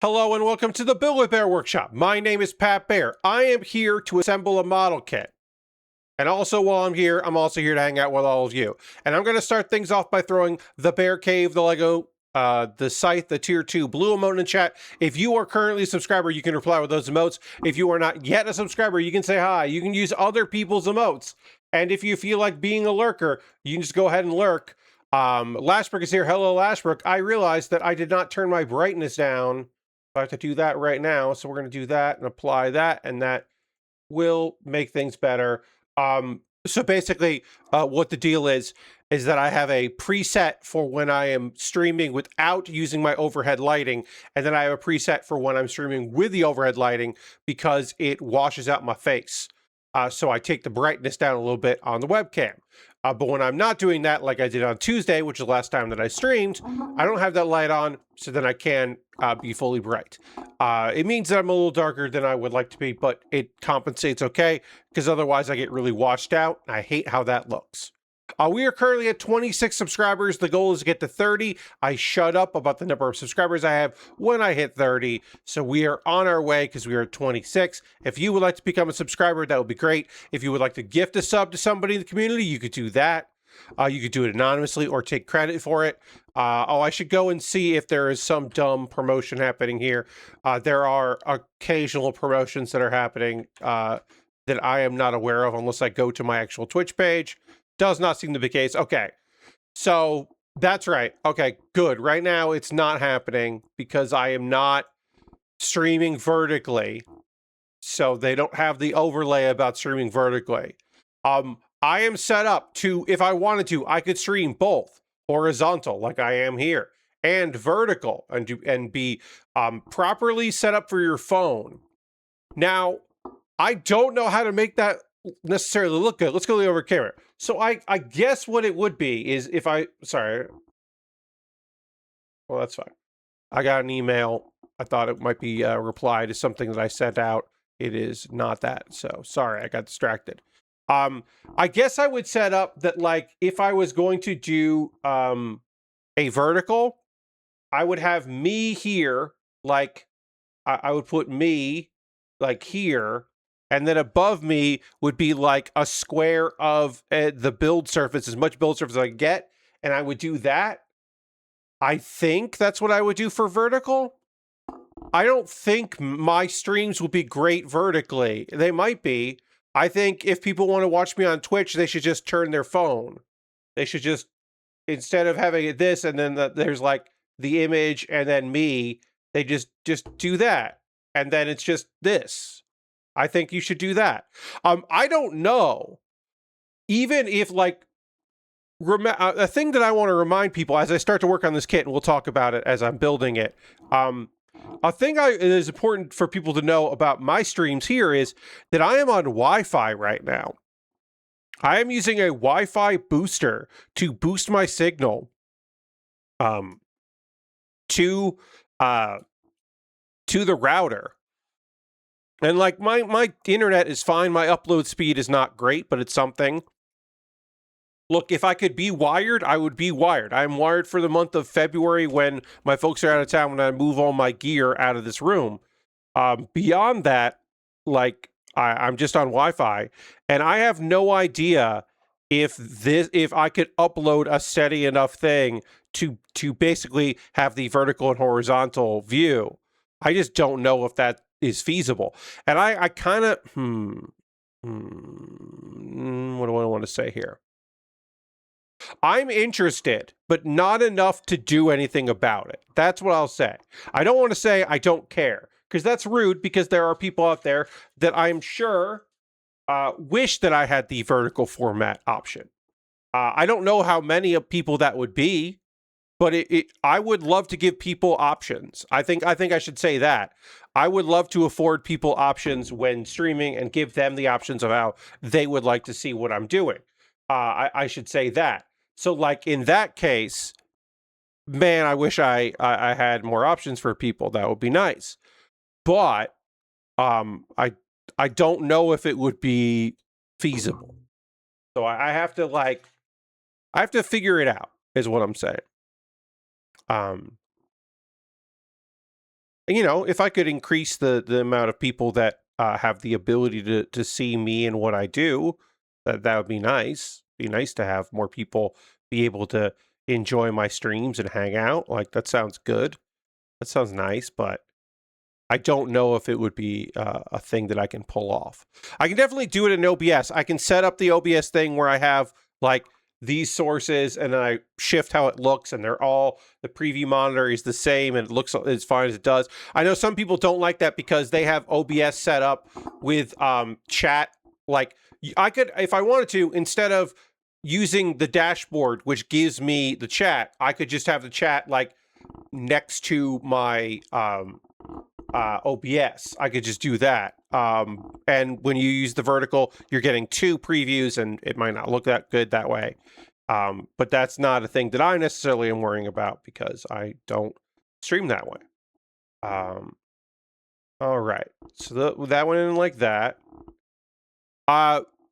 Hello and welcome to the Baer Workshop. My name is Pat Baer. I am here to assemble a model kit. And also while I'm here, I'm also here to hang out with all of you. And I'm going to start things off by throwing the Bear Cave, the Lego, the Scythe, the Tier 2 blue emote in chat. If you are currently a subscriber, you can reply with those emotes. If you are not yet a subscriber, you can say hi. You can use other people's emotes. And if you feel like being a lurker, you can just go ahead and lurk. Lashbrook is here. Hello, Lashbrook. I realized that I did not turn my brightness down. I have to do that right now. So we're going to do that and apply that, and that will make things better. So basically, what the deal is that I have a preset for when I am streaming without using my overhead lighting, and then I have a preset for when I'm streaming with the overhead lighting because it washes out my face. So I take the brightness down a little bit on the webcam. But when I'm not doing that, like I did on Tuesday, which is the last time that I streamed, I don't have that light on, so then I can be fully bright. It means that I'm a little darker than I would like to be, but it compensates okay, because otherwise I get really washed out. I hate how that looks. We are currently at 26 subscribers. The goal is to get to 30. I shut up about the number of subscribers I have when I hit 30. So we are on our way because we are at 26. If you would like to become a subscriber, that would be great. If you would like to gift a sub to somebody in the community, you could do that. You could do it anonymously or take credit for it. I should go and see if there is some dumb promotion happening here. There are occasional promotions that are happening that I am not aware of unless I go to my actual Twitch page. Does not seem to be the case. Okay, so that's right. Okay, good. Right now it's not happening because I am not streaming vertically. So they don't have the overlay about streaming vertically. I am set up to, if I wanted to, I could stream both horizontal like I am here and vertical and be properly set up for your phone. Now, I don't know how to make that necessarily look good. Let's go over camera. So I guess what it would be is if sorry. Well, that's fine. I got an email. I thought it might be a reply to something that I sent out. It is not that. So sorry, I got distracted. I guess I would set up that, like, if I was going to do a vertical, I would have me here, like I would put me like here, and then above me would be like a square of the build surface, as much build surface as I get, and I would do that. I think that's what I would do for vertical. I don't think my streams would be great vertically. They might be. I think if people want to watch me on Twitch, they should just turn their phone. They should just, instead of having this and then there's like the image and then me, they just do that. And then it's just this. I think you should do that. I don't know. Even if, like, a thing that I want to remind people as I start to work on this kit, and we'll talk about it as I'm building it. A thing that is important for people to know about my streams here is that I am on Wi-Fi right now. I am using a Wi-Fi booster to boost my signal to the router. And like my internet is fine. My upload speed is not great, but it's something. Look, if I could be wired, I would be wired. I'm wired for the month of February when my folks are out of town, when I move all my gear out of this room. Beyond that, like, I'm just on Wi-Fi, and I have no idea if I could upload a steady enough thing to basically have the vertical and horizontal view. I just don't know if that is feasible. And I kind of, what do I want to say here? I'm interested, but not enough to do anything about it. That's what I'll say. I don't want to say I don't care, because that's rude, because there are people out there that I'm sure wish that I had the vertical format option. I don't know how many of people that would be, but I would love to give people options. I think I should say that. I would love to afford people options when streaming and give them the options of how they would like to see what I'm doing. I should say that. So, like, in that case, man, I wish I had more options for people. That would be nice. But I don't know if it would be feasible. So I have to figure it out, is what I'm saying. You know, if I could increase the amount of people that have the ability to see me and what I do, that would be nice. Be nice to have more people be able to enjoy my streams and hang out. Like, that sounds good. That sounds nice, but I don't know if it would be a thing that I can pull off. I can definitely do it in OBS. I can set up the OBS thing where I have like these sources and then I shift how it looks, and they're all, the preview monitor is the same and it looks as fine as it does. I know some people don't like that because they have OBS set up with chat. Like, I could, if I wanted to, instead of using the dashboard, which gives me the chat, I could just have the chat like next to my OBS. I could just do that. And when you use the vertical, you're getting 2 previews, and it might not look that good that way. But that's not a thing that I necessarily am worrying about because I don't stream that way. All right. So that went in like that.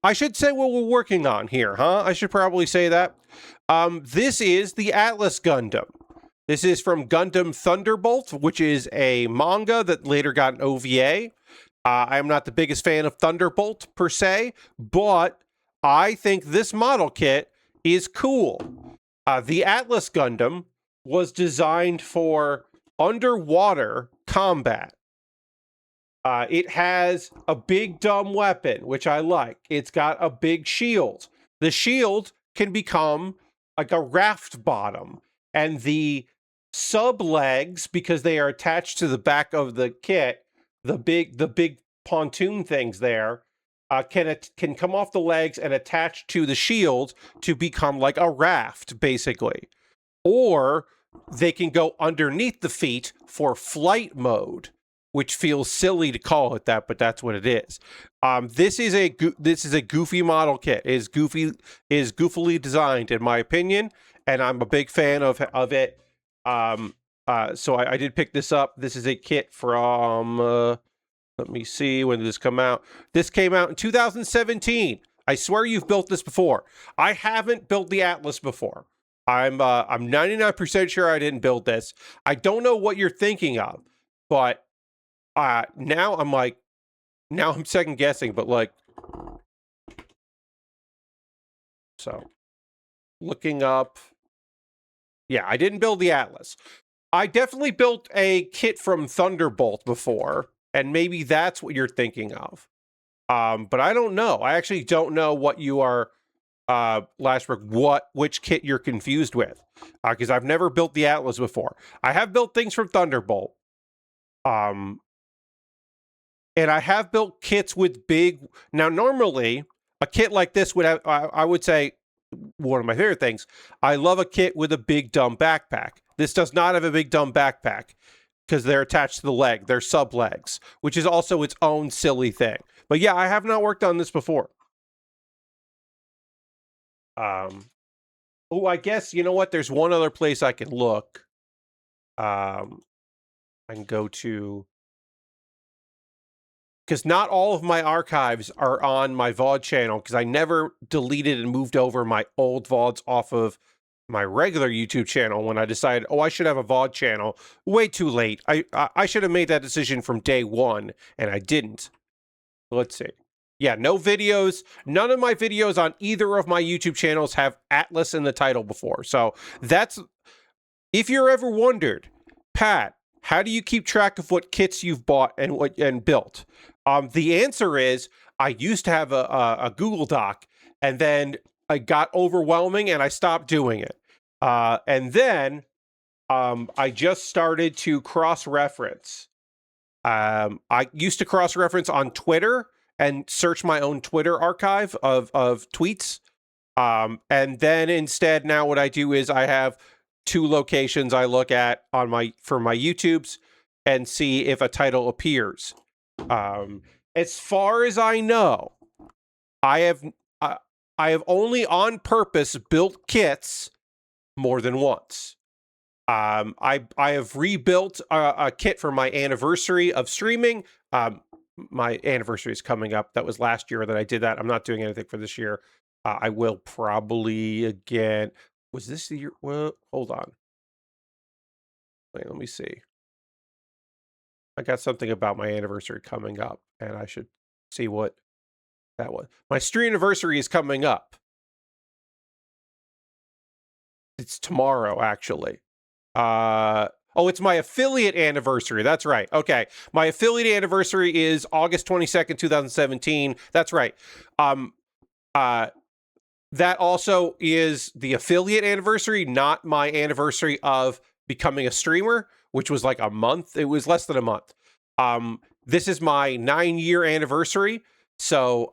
I should say what we're working on here, huh? I should probably say that. This is the Atlas Gundam. This is from Gundam Thunderbolt, which is a manga that later got an OVA. I'm not the biggest fan of Thunderbolt per se, but I think this model kit is cool. The Atlas Gundam was designed for underwater combat. It has a big dumb weapon, which I like. It's got a big shield. The shield can become like a raft bottom, and the sub legs, because they are attached to the back of the kit, the big pontoon things there, can come off the legs and attach to the shield to become like a raft, basically. Or they can go underneath the feet for flight mode, which feels silly to call it that, but that's what it is. This is a goofy model kit. It is goofily designed, in my opinion, and I'm a big fan of it. So I did pick this up. This is a kit from, let me see, when did this come out? This came out in 2017. I swear you've built this before. I haven't built the Atlas before. I'm 99% sure I didn't build this. I don't know what you're thinking of, but now I'm second guessing, but like, so looking up, yeah, I didn't build the Atlas. I definitely built a kit from Thunderbolt before, and maybe that's what you're thinking of. But I don't know. I actually don't know what you are, Lashbrook, which kit you're confused with, because I've never built the Atlas before. I have built things from Thunderbolt. And I have built kits with big... Now, normally, a kit like this would have... I would say, one of my favorite things, I love a kit with a big, dumb backpack. This does not have a big, dumb backpack because they're attached to the leg. They're sub-legs, which is also its own silly thing. But yeah, I have not worked on this before. Oh, I guess, you know what? There's one other place I can look. I can go to... Because not all of my archives are on my VOD channel, because I never deleted and moved over my old VODs off of my regular YouTube channel when I decided, oh, I should have a VOD channel. Way too late. I should have made that decision from day one, and I didn't. Let's see. Yeah, no videos. None of my videos on either of my YouTube channels have Atlas in the title before. So that's... If you're ever wondered, Pat, how do you keep track of what kits you've bought and built? The answer is I used to have a Google Doc, and then it got overwhelming and I stopped doing it. And then I just started to cross-reference. I used to cross-reference on Twitter and search my own Twitter archive of tweets. And then instead, now what I do is I have 2 locations I look at on for my YouTubes and see if a title appears. As far as I know, I have only on purpose built kits more than once. I have rebuilt a kit for my anniversary of streaming. My anniversary is coming up. That was last year that I did that. I'm not doing anything for this year. I will probably again. Was this the year? Well, hold on. Wait, let me see. I got something about my anniversary coming up, and I should see what that was. My stream anniversary is coming up. It's tomorrow, actually. Oh, it's my affiliate anniversary. That's right. Okay. My affiliate anniversary is August 22nd, 2017. That's right. That also is the affiliate anniversary, not my anniversary of becoming a streamer, which was like a month. It was less than a month. This is my 9-year anniversary. So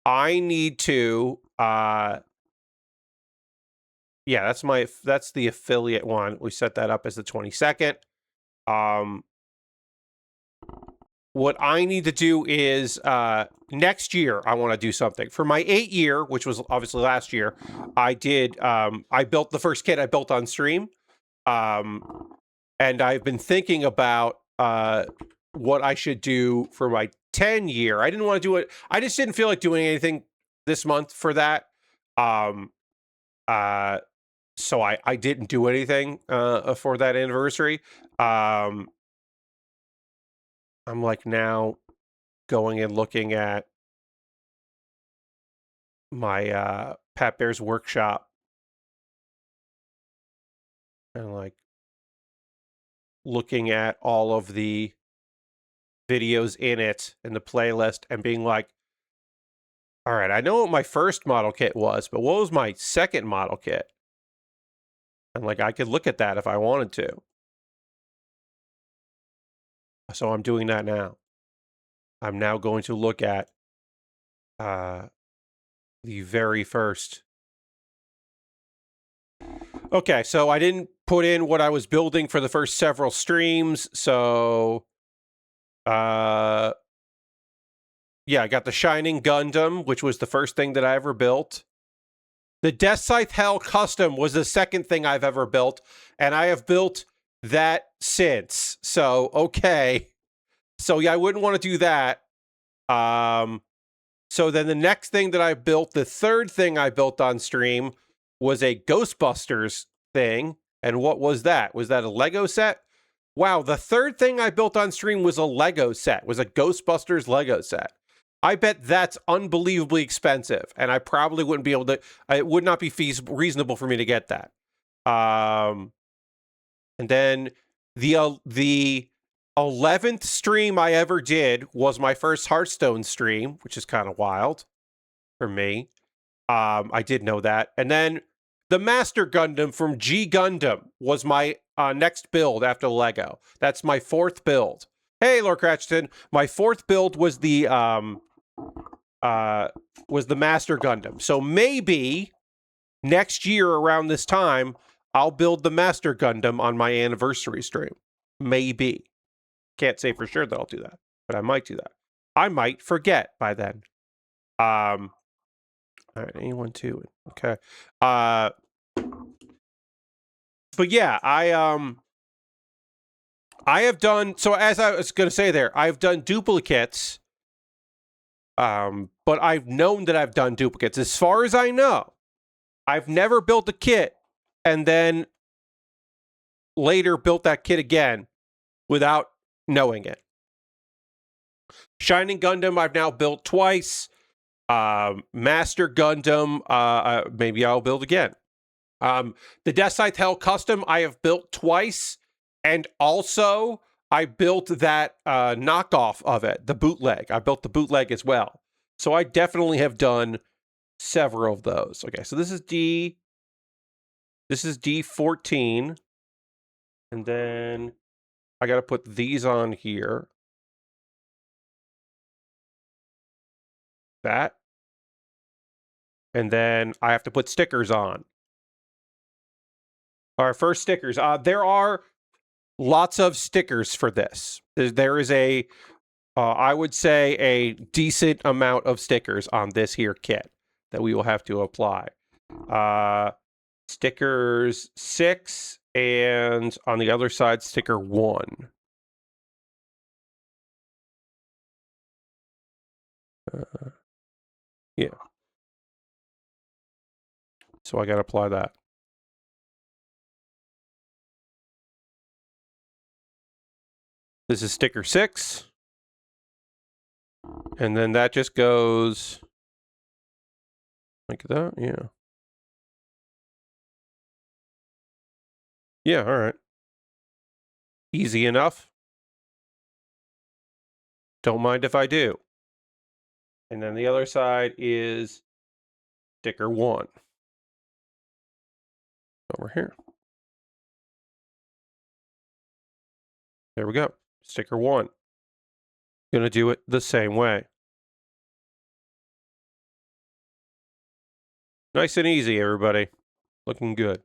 I need to yeah, that's the affiliate one. We set that up as the 22nd. What I need to do is next year I want to do something. For my 8-year, which was obviously last year, I did I built the first kit I built on stream. And I've been thinking about what I should do for my 10-year. I didn't want to do it. I just didn't feel like doing anything this month for that. So I didn't do anything for that anniversary. I'm like now going and looking at my Pat Baer's Workshop and like looking at all of the videos in it and the playlist and being like, all right, I know what my first model kit was, but what was my second model kit? And like I could look at that if I wanted to. So I'm doing that now. I'm now going to look at the very first. Okay, so I didn't put in what I was building for the first several streams, so yeah, I got the Shining Gundam, which was the first thing that I ever built. The Death Scythe Hell Custom was the second thing I've ever built, and I have built that since. So, okay. So yeah, I wouldn't want to do that. So then the next thing that I built, the third thing I built on stream was a Ghostbusters thing. And what was that? Was that a Lego set? Wow, the third thing I built on stream was a Lego set, was a Ghostbusters Lego set. I bet that's unbelievably expensive, and I probably wouldn't be able to, it would not be reasonable for me to get that. And then the 11th stream I ever did was my first Hearthstone stream, which is kind of wild for me. I did know that. And then the Master Gundam from G Gundam was my next build after Lego. That's my fourth build. Hey, Lord Cratchton. My fourth build was the Master Gundam. So maybe next year around this time, I'll build the Master Gundam on my anniversary stream. Maybe. Can't say for sure that I'll do that, but I might do that. I might forget by then. All right, anyone too? Okay. But yeah, I have done, so as I was going to say there, I've done duplicates, but I've known that I've done duplicates. As far as I know, I've never built a kit and then later built that kit again without knowing it. Shining Gundam I've now built twice. Master Gundam, maybe I'll build again. The Death Scythe Hell Custom I have built twice, and also I built that knockoff of it, the bootleg. I built the bootleg as well. So I definitely have done several of those. Okay, so this is D14. And then I got to put these on here. That. And then I have to put stickers on. Our first stickers. There are lots of stickers for this. There is a, I would say, a decent amount of stickers on this here kit that we will have to apply. Stickers 6, and on the other side, sticker 1. Yeah. So I got to apply that. This is sticker 6. And then that just goes like that, yeah. Yeah, all right. Easy enough. Don't mind if I do. And then the other side is sticker 1. Over here. There we go. Sticker 1. Gonna do it the same way. Nice and easy, everybody. Looking good.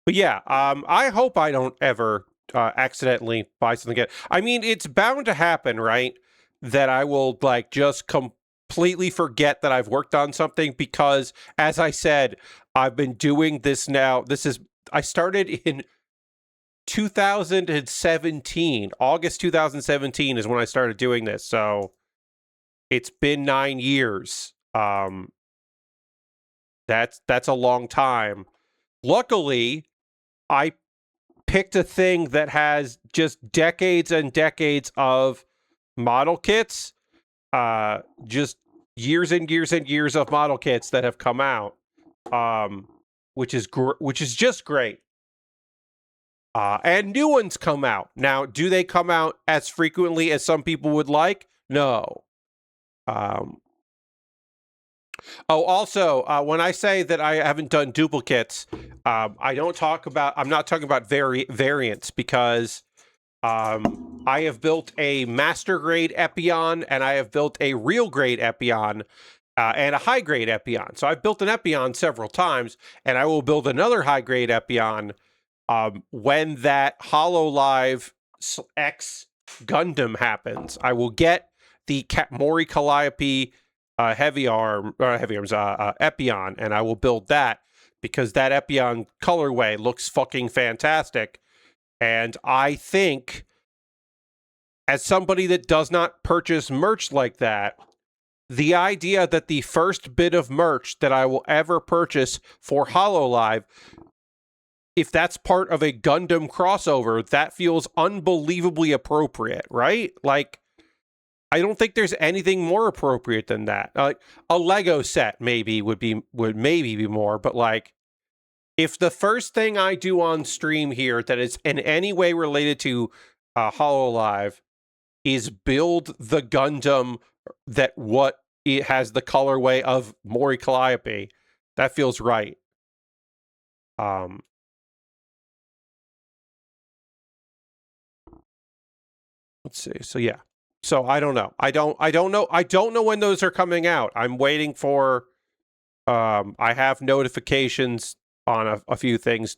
But yeah, I hope I don't ever accidentally buy something again. I mean, it's bound to happen, right? That I will like just completely forget that I've worked on something because, as I said, I've been doing this now. I started in 2017. August 2017 is when I started doing this. So it's been 9 years. That's a long time. Luckily, I picked a thing that has just decades and decades of model kits, just years and years and years of model kits that have come out, which is just great. And new ones come out. Now, do they come out as frequently as some people would like? No. Oh, also, when I say that I haven't done duplicates, I'm not talking about variants because I have built a master grade Epion and I have built a real grade Epion and a high grade Epion. So I've built an Epion several times and I will build another high grade Epion when that HoloLive X Gundam happens. I will get the Mori Calliope Epion, and I will build that because that Epion colorway looks fucking fantastic. And I think, as somebody that does not purchase merch like that, the idea that the first bit of merch that I will ever purchase for HoloLive, if that's part of a Gundam crossover, that feels unbelievably appropriate, right? Like, I don't think there's anything more appropriate than that. Like a Lego set maybe would maybe be more, but like if the first thing I do on stream here that is in any way related to HoloLive is build the Gundam that it has the colorway of Mori Calliope, that feels right. Let's see. So yeah. So I don't know. I don't know when those are coming out. I'm waiting for I have notifications on a few things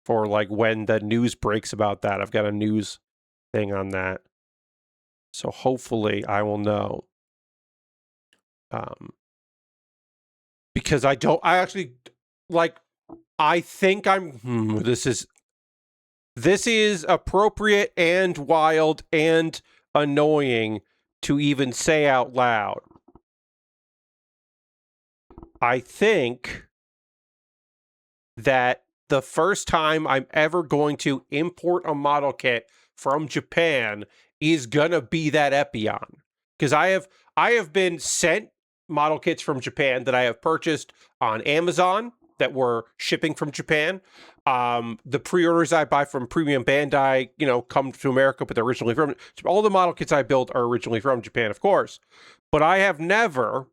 for like when the news breaks about that. I've got a news thing on that. So hopefully I will know. Because I think this is appropriate and wild and annoying to even say out loud. I think that the first time I'm ever going to import a model kit from Japan is gonna be that Epion. Because I have been sent model kits from Japan that I have purchased on Amazon that were shipping from Japan. The pre-orders I buy from Premium Bandai, come to America, but they're originally from... All the model kits I build are originally from Japan, of course. But I have never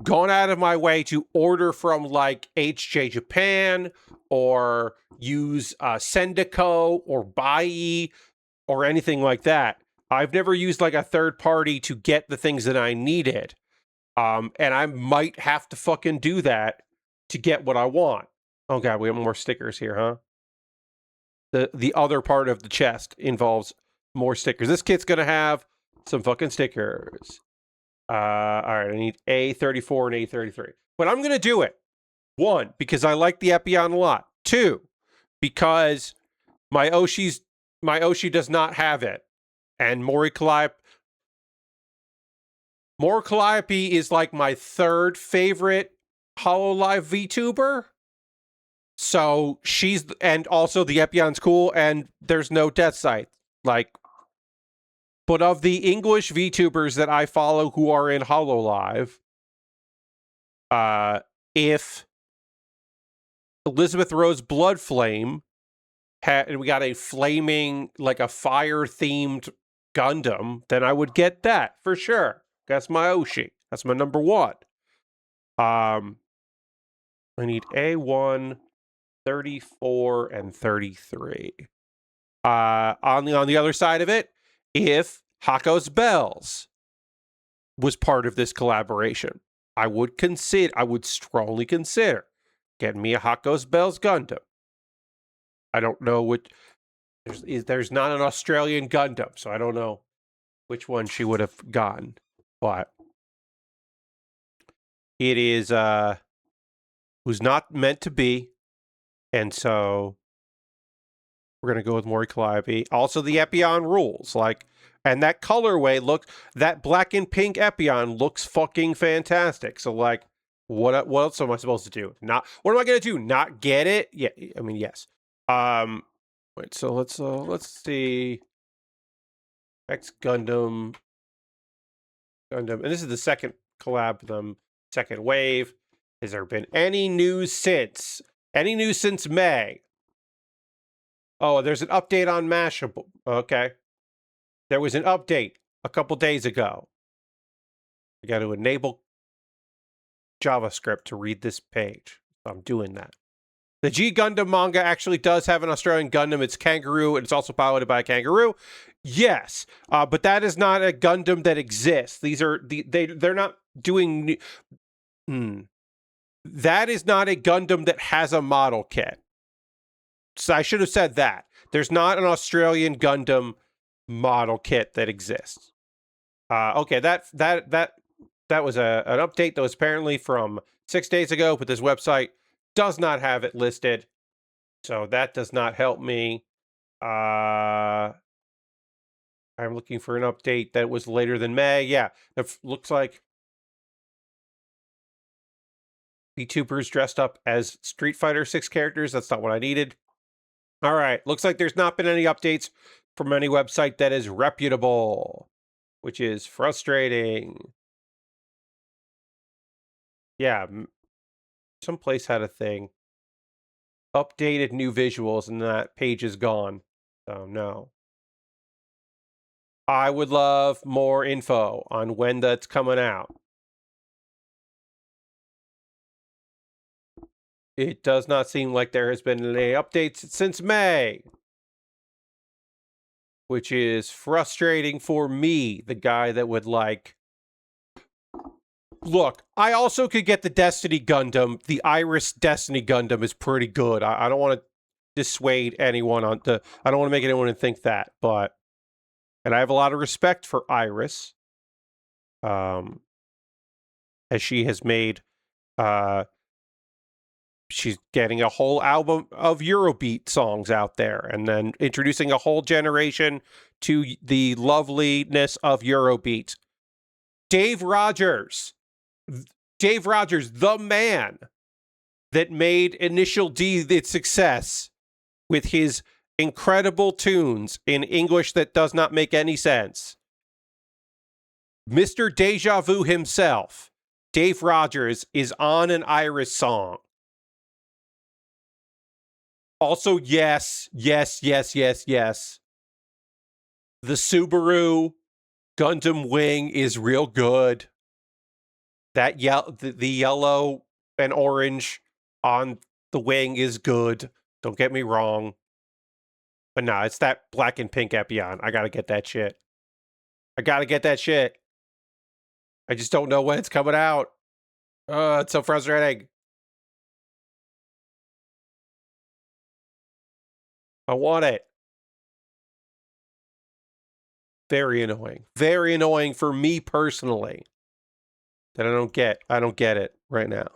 gone out of my way to order from like HJ Japan or use Sendico or Bai or anything like that. I've never used like a third party to get the things that I needed. And I might have to fucking do that to get what I want. Oh god, we have more stickers here, huh? The other part of the chest involves more stickers. This kit's gonna have some fucking stickers. All right, I need A34 and A33. But I'm gonna do it. 1, because I like the Epion a lot. 2, because my Oshi does not have it. And Mori Calliope is like my third favorite HoloLive VTuber. So and also the Epion's cool, and there's no death sight. Like, But of the English VTubers that I follow who are in HoloLive, if Elizabeth Rose Bloodflame and we got a flaming, like a fire-themed Gundam, then I would get that for sure. That's my Oshi. That's my number one. I need A1, 34, and 33. On the other side of it, if Hako's Bells was part of this collaboration, I would strongly consider getting me a Hako's Bells Gundam. I don't know which. There's not an Australian Gundam, so I don't know which one she would have gotten, but it is was not meant to be, and so we're gonna go with Mori Calliope. Also, the Epion rules, and that colorway that black and pink Epion looks fucking fantastic. So, what else am I supposed to do? What am I gonna do? Not get it? Yeah, I mean, yes. Wait, so let's see. X Gundam, and this is the second collab with them, second wave. Has there been any news since? Any news since May? Oh, there's an update on Mashable. Okay. There was an update a couple days ago. I got to enable JavaScript to read this page. So I'm doing that. The G Gundam manga actually does have an Australian Gundam. It's Kangaroo, and it's also piloted by a kangaroo. Yes, but that is not a Gundam that exists. These are they're not doing. That is not a Gundam that has a model kit. So I should have said that. There's not an Australian Gundam model kit that exists. Okay, that was an update that was apparently from 6 days ago, but this website does not have it listed, so that does not help me. I'm looking for an update that was later than May. Yeah, it looks like VTubers dressed up as Street Fighter 6 characters. That's not what I needed. All right, looks like there's not been any updates from any website that is reputable, which is frustrating. Yeah, some place had a thing. Updated new visuals, and that page is gone. So, no. I would love more info on when that's coming out. It does not seem like there has been any updates since May, which is frustrating for me, the guy that would Look, I also could get the Destiny Gundam. The Iris Destiny Gundam is pretty good. I don't want to dissuade anyone I don't want to make anyone think that, and I have a lot of respect for Iris, as she has made, she's getting a whole album of Eurobeat songs out there, and then introducing a whole generation to the loveliness of Eurobeat. Dave Rogers, the man that made Initial D its success with his incredible tunes in English that does not make any sense. Mr. Deja Vu himself, Dave Rogers, is on an Iris song. Also, yes. The Subaru Gundam Wing is real good. That the yellow and orange on the wing is good. Don't get me wrong. But nah, it's that black and pink Epion. I gotta get that shit. I just don't know when it's coming out. It's so frustrating. I want it. Very annoying. Very annoying for me personally. That I don't get it right now.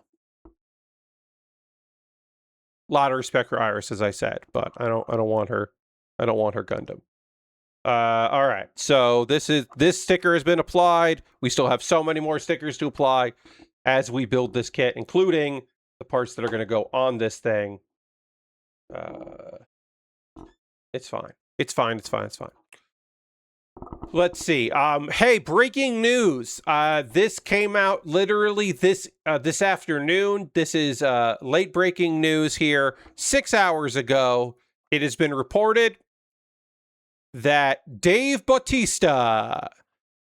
A lot of respect for Iris, as I said, but I don't want her. I don't want her Gundam. All right. So this sticker has been applied. We still have so many more stickers to apply as we build this kit, including the parts that are going to go on this thing. It's fine. Let's see. Hey, breaking news. This came out literally this afternoon. This is late breaking news here. 6 hours ago, it has been reported that Dave Bautista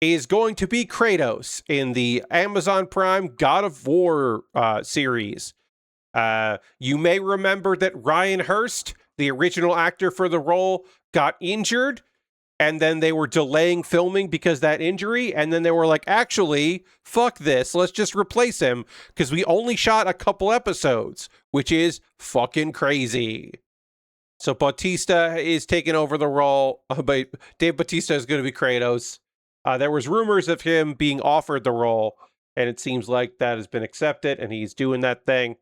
is going to be Kratos in the Amazon Prime God of War series. You may remember that Ryan Hurst, the original actor for the role, got injured, and then they were delaying filming because of that injury, and then they were like, actually, fuck this, let's just replace him, because we only shot a couple episodes, which is fucking crazy. So Bautista is taking over the role, but Dave Bautista is going to be Kratos. There was rumors of him being offered the role, and it seems like that has been accepted, and he's doing that thing.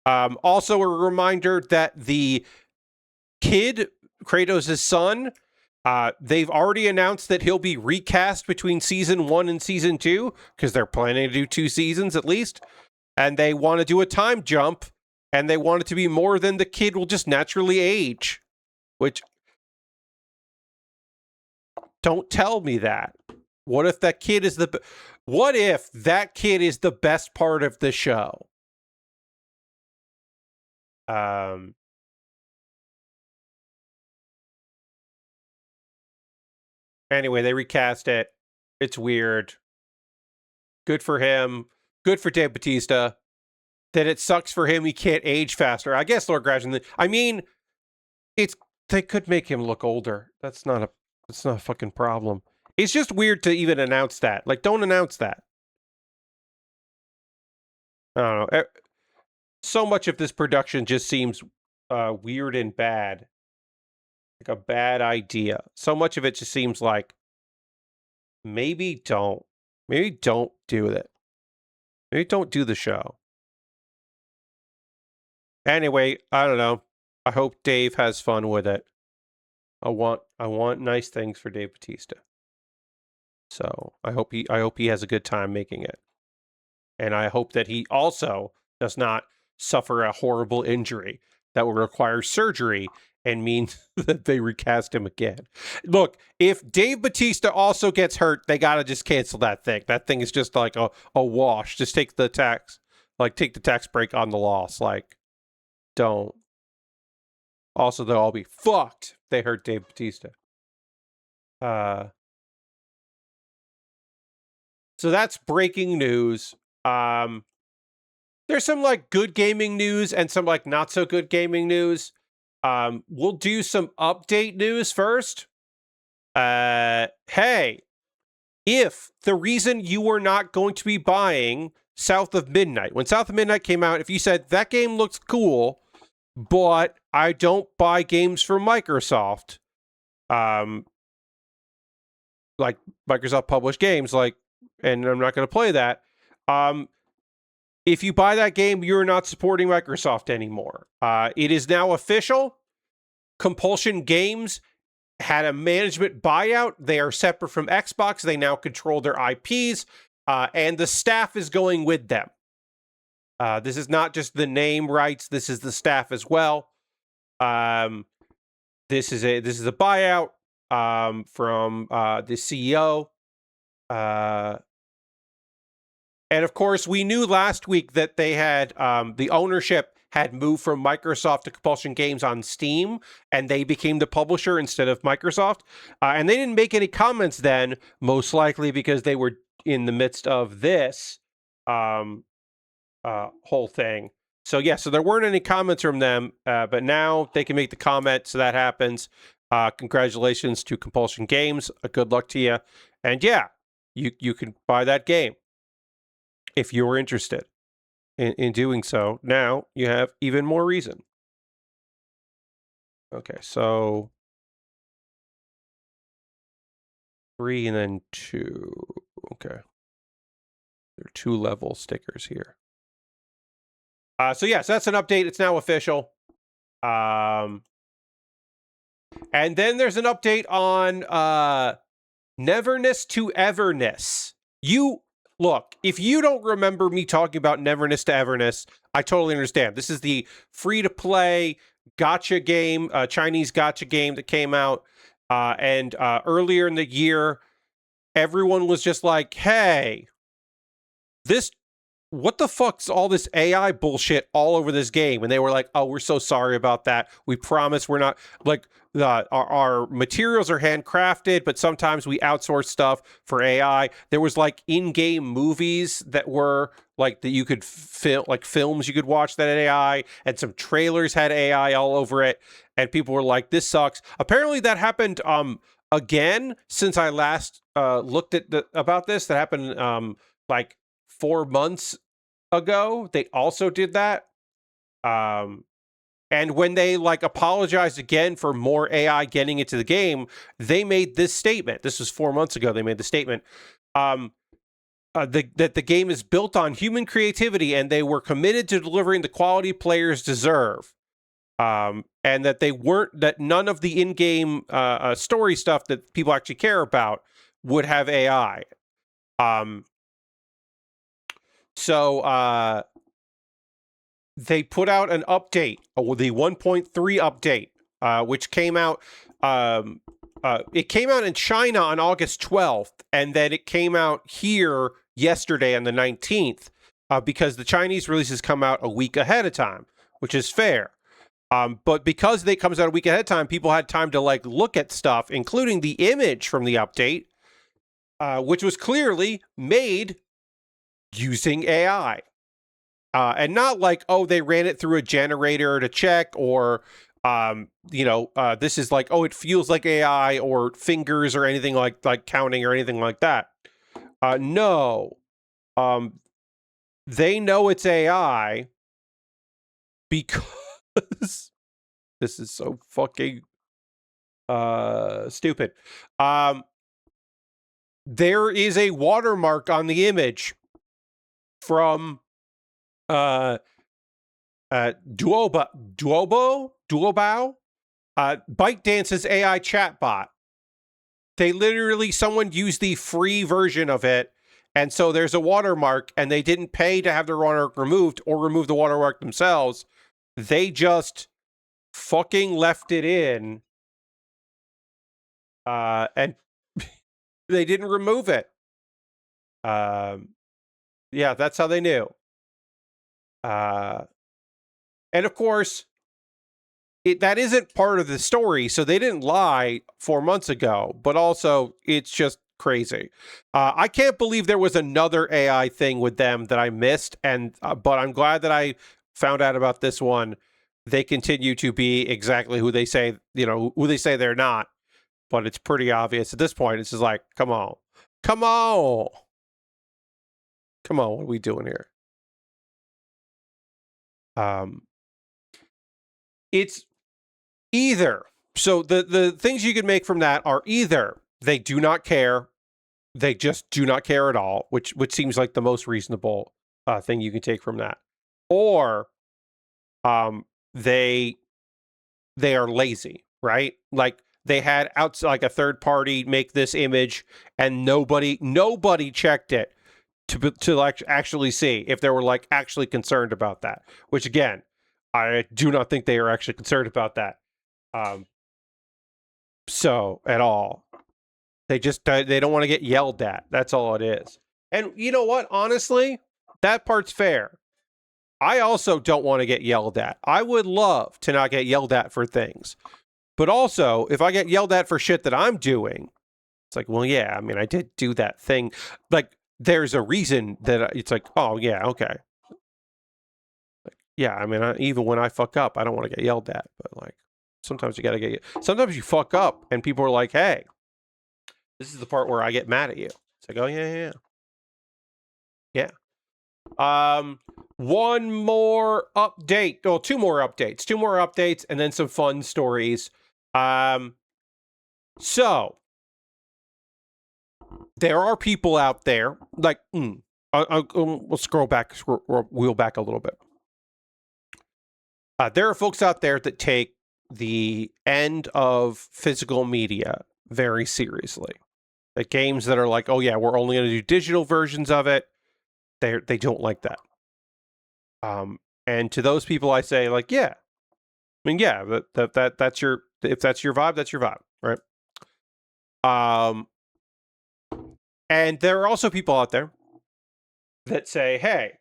Also, a reminder that the kid, Kratos' son, they've already announced that he'll be recast between season 1 and season 2, because they're planning to do 2 seasons at least, and they want to do a time jump, and they want it to be more than the kid will just naturally age, which, don't tell me that. What if that kid is the best part of the show? Anyway, they recast it. It's weird. Good for him. Good for Dave Bautista. That it sucks for him he can't age faster. I guess Lord Gratian. I mean, they could make him look older. That's not a fucking problem. It's just weird to even announce that. Like, don't announce that. I don't know. So much of this production just seems weird and bad. Like a bad idea. So much of it just seems like maybe don't do it. Maybe don't do the show. Anyway, I don't know. I hope Dave has fun with it. I want nice things for Dave Bautista. So I hope he has a good time making it. And I hope that he also does not suffer a horrible injury that will require surgery and mean that they recast him again. Look, if Dave Bautista also gets hurt, they gotta just cancel that thing. That thing is just like a wash. Just take the tax break on the loss. Like, don't. Also, they'll all be fucked if they hurt Dave Bautista. So that's breaking news. There's some like good gaming news and some like not so good gaming news. We'll do some update news first. Hey, if the reason you were not going to be buying South of Midnight, when South of Midnight came out, if you said that game looks cool, but I don't buy games from Microsoft, like Microsoft published games, like, and I'm not going to play that. If you buy that game, you're not supporting Microsoft anymore. It is now official. Compulsion Games had a management buyout. They are separate from Xbox. They now control their IPs, and the staff is going with them. This is not just the name rights. This is the staff as well. This is a buyout from the CEO. And of course, we knew last week that they had the ownership had moved from Microsoft to Compulsion Games on Steam, and they became the publisher instead of Microsoft. And they didn't make any comments then, most likely because they were in the midst of this whole thing. So yeah, so there weren't any comments from them, but now they can make the comment, so that happens. Congratulations to Compulsion Games. Good luck to you. And yeah, you can buy that game if you're interested in doing so. Now you have even more reason. Okay, so 3 and then 2. Okay. There are 2 level stickers here. So yes, that's an update. It's now official. And then there's an update on Neverness to Everness. Look, if you don't remember me talking about Neverness to Everness, I totally understand. This is the free-to-play gacha game, Chinese gacha game that came out. And earlier in the year, everyone was just like, hey, what the fuck's all this AI bullshit all over this game? And they were like, oh, we're so sorry about that. We promise we're not, like, our materials are handcrafted, but sometimes we outsource stuff for AI. There was like in-game movies that were like that you could film, like films you could watch that had AI, and some trailers had AI all over it. And people were like, this sucks. Apparently that happened again since I last looked at about this. That happened like 4 months ago. They also did that. And when they like apologized again for more AI getting into the game, they made this statement. This was 4 months ago. They made the statement that the game is built on human creativity, and they were committed to delivering the quality players deserve. And that that none of the in-game story stuff that people actually care about would have AI. So they put out an update, the 1.3 update, which came out. It came out in China on August 12th, and then it came out here yesterday on the 19th, because the Chinese releases come out a week ahead of time, which is fair. But because it comes out a week ahead of time, people had time to like look at stuff, including the image from the update, which was clearly made using AI. And not like, oh, they ran it through a generator to check, or, this is like, oh, it feels like AI, or fingers, or anything like counting, or anything like that. No. They know it's AI because this is so fucking stupid. There is a watermark on the image from Duobow, ByteDance's AI chatbot. Someone used the free version of it, and so there's a watermark, and they didn't pay to have the watermark removed or remove the watermark themselves. They just fucking left it in, and they didn't remove it. Yeah, that's how they knew. And of course, that isn't part of the story, so they didn't lie 4 months ago, but also it's just crazy. I can't believe there was another AI thing with them that I missed, and but I'm glad that I found out about this one. They continue to be exactly who they say, who they say they're not, but it's pretty obvious at this point. It's just like, come on, what are we doing here? It's either, so the things you can make from that are either they do not care, they just do not care at all, which seems like the most reasonable thing you can take from that, or they are lazy, right? Like they had like a third party make this image, and nobody checked it to like actually see if they were like actually concerned about that, which again, I do not think they are actually concerned about that. So at all, they don't want to get yelled at. That's all it is. And you know what? Honestly, that part's fair. I also don't want to get yelled at. I would love to not get yelled at for things. But also, if I get yelled at for shit that I'm doing, it's like, well, yeah, I mean, I did do that thing. Like, there's a reason that it's like, oh, yeah, okay. Like, yeah, I mean, even when I fuck up, I don't want to get yelled at. But, like, sometimes you got to sometimes you fuck up and people are like, hey, this is the part where I get mad at you. It's like, oh, yeah. Yeah. One more update. Oh, two more updates, and then some fun stories. So there are people out there like, we'll scroll back, wheel back a little bit. There are folks out there that take the end of physical media very seriously. The games that are like, oh yeah, we're only going to do digital versions of it. They don't like that. And to those people, I say, like, yeah, I mean, yeah, that's your, if that's your vibe, that's your vibe, right? And there are also people out there that say, hey,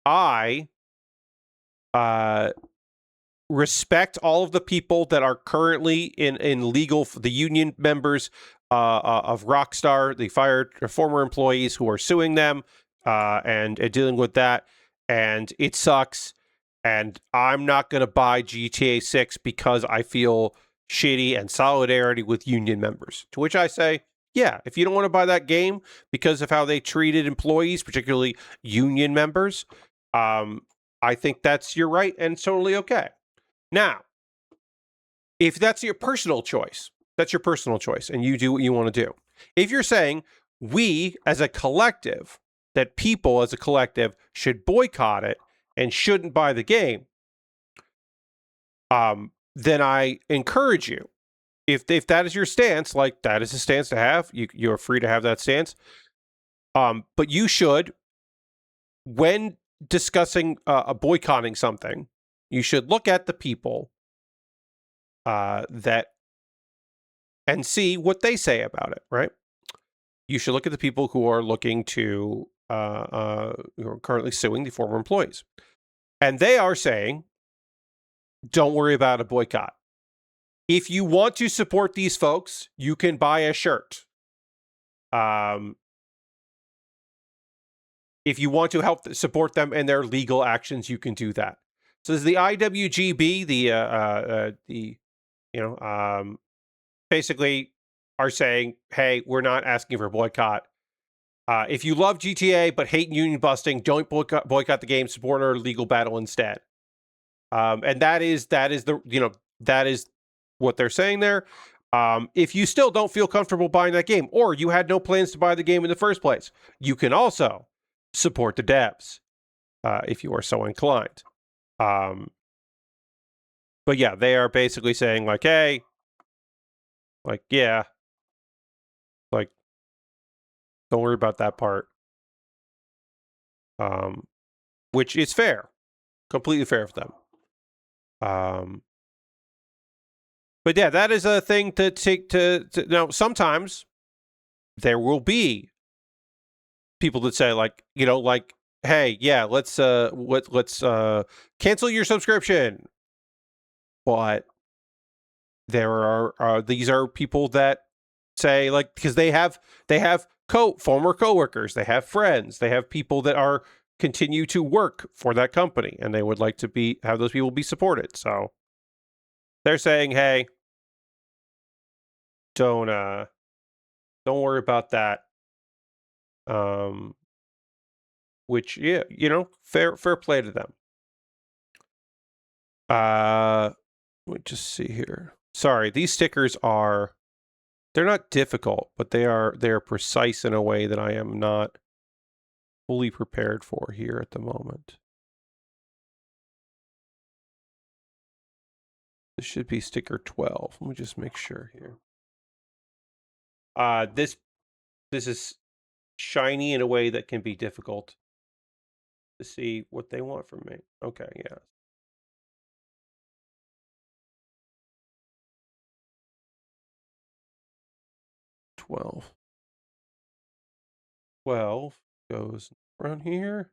I respect all of the people that are currently in legal, the union members of Rockstar, the fired former employees who are suing them and dealing with that. And it sucks. And I'm not going to buy GTA 6 because I feel shitty and solidarity with union members. To which I say, yeah, if you don't want to buy that game because of how they treated employees, particularly union members, I think that's your right and it's totally okay. Now, if that's your personal choice, that's your personal choice, and you do what you want to do. If you're saying we as a collective, that people as a collective should boycott it and shouldn't buy the game, then I encourage you, if that is your stance, like that is a stance to have, you're free to have that stance. But you should, when discussing boycotting something, you should look at the people that and see what they say about it, right? You should look at the people who are looking to who are currently suing the former employees. And they are saying, don't worry about a boycott. If you want to support these folks, you can buy a shirt. If you want to help support them in their legal actions, you can do that. So this is the IWGB, basically are saying, hey, we're not asking for a boycott. If you love GTA but hate union busting, don't boycott the game. Support our legal battle instead. And that is what they're saying there. If you still don't feel comfortable buying that game, or you had no plans to buy the game in the first place, you can also support the devs if you are so inclined. But yeah, they are basically saying like, hey, like, yeah, like, don't worry about that part. Which is fair, completely fair for them. But yeah, that is a thing to take to now. Sometimes there will be people that say like, like, hey, yeah, let's cancel your subscription. But there are these are people that say, like, because they have former coworkers, they have friends, they have people that continue to work for that company, and they would like to have those people be supported. So they're saying, hey, don't worry about that. Which, yeah, fair play to them. Let me just see here. Sorry, these stickers they're not difficult, but they are precise in a way that I am not fully prepared for here at the moment. This should be sticker 12. Let me just make sure here. This is shiny in a way that can be difficult to see what they want from me. Okay, yeah. $12 goes around here.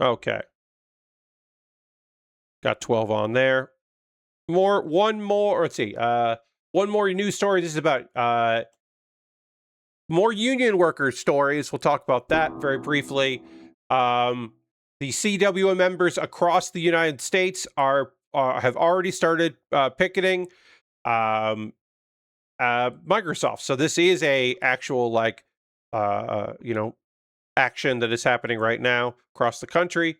Okay. Got 12 on there. One more, let's see. One more news story. This is about more union workers stories. We'll talk about that very briefly. The CWM members across the United States have already started picketing Microsoft. So this is a actual action that is happening right now across the country.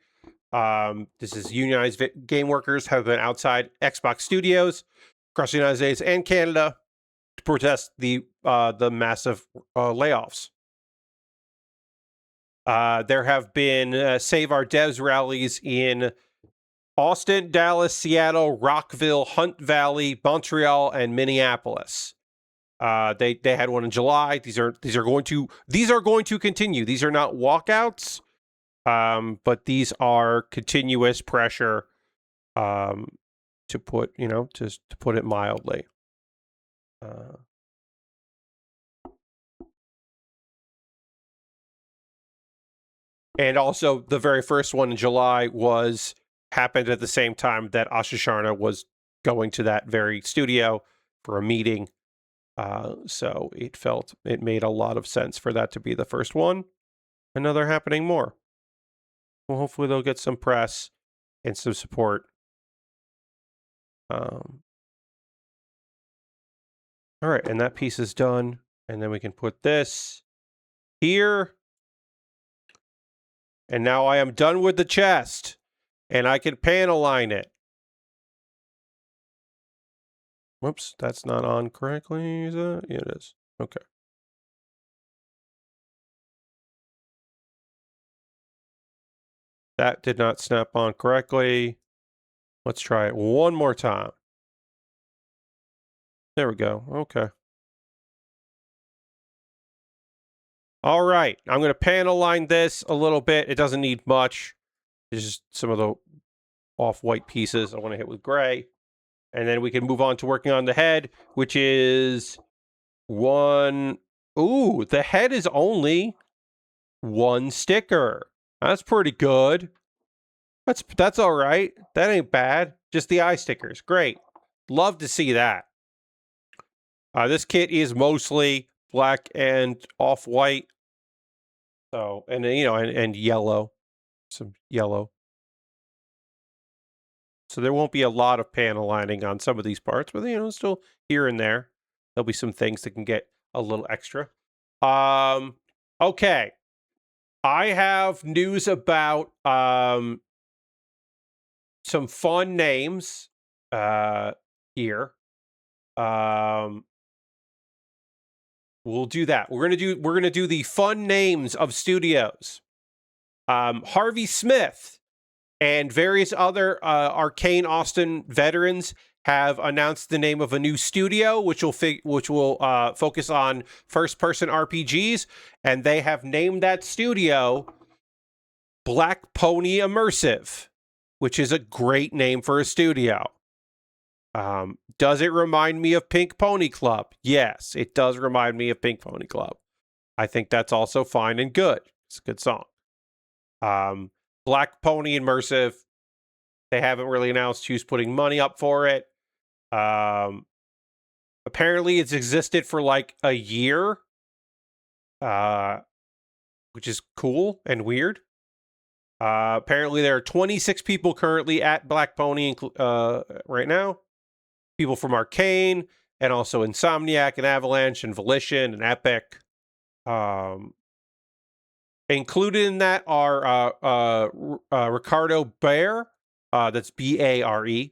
This is unionized game workers have been outside Xbox studios across the United States and Canada to protest the massive layoffs. There have been Save Our Devs rallies in Austin, Dallas, Seattle, Rockville, Hunt Valley, Montreal, and Minneapolis. They had one in July. These are going to continue. These are not walkouts, but these are continuous pressure to put, you know, just to put it mildly. And also, the very first one in July happened at the same time that Ashishana was going to that very studio for a meeting. So it made a lot of sense for that to be the first one. And now they're happening more. Well, hopefully they'll get some press and some support. All right, and that piece is done. And then we can put this here. And now I am done with the chest. And I can pan align it. Whoops, that's not on correctly, is it? Yeah, it is. Okay. That did not snap on correctly. Let's try it one more time. There we go. Okay. All right. I'm going to pan align this a little bit. It doesn't need much. It's just some of the off-white pieces I want to hit with gray. And then we can move on to working on the head, which is one. Ooh, the head is only one sticker. That's pretty good. That's all right. That ain't bad. Just the eye stickers. Great. Love to see that. This kit is mostly black and off-white. So, and you know, and yellow. Some yellow. So there won't be a lot of pan aligning on some of these parts, but you know, still here and there. There'll be some things that can get a little extra. Okay. I have news about some fun names here. We'll do that. We're gonna do the fun names of studios. Harvey Smith and various other Arcane Austin veterans have announced the name of a new studio, which will focus on first-person RPGs, and they have named that studio Black Pony Immersive, which is a great name for a studio. Does it remind me of Pink Pony Club? Yes, it does remind me of Pink Pony Club. I think that's also fine and good. It's a good song. Black Pony Immersive. They haven't really announced who's putting money up for it. Apparently it's existed for like a year, which is cool and weird. Apparently there are 26 people currently at Black Pony right now. People from Arcane and also Insomniac and Avalanche and Volition and Epic. Included in that are Ricardo Baer, that's Bare,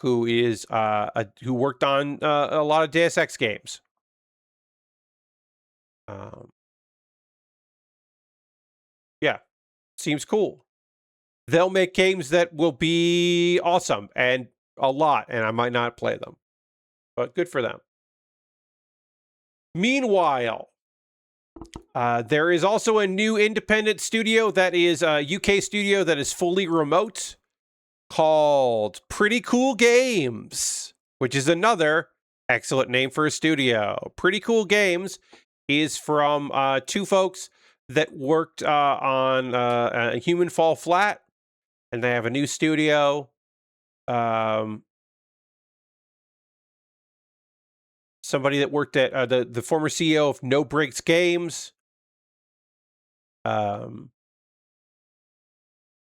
who worked on a lot of Deus Ex games. Yeah, seems cool. They'll make games that will be awesome and a lot, and I might not play them, but good for them. Meanwhile, there is also a new independent studio that is a UK studio that is fully remote called Pretty Cool Games, which is another excellent name for a studio. Pretty Cool Games is from two folks that worked on Human Fall Flat, and they have a new studio. Somebody that worked at the former CEO of No Breaks Games.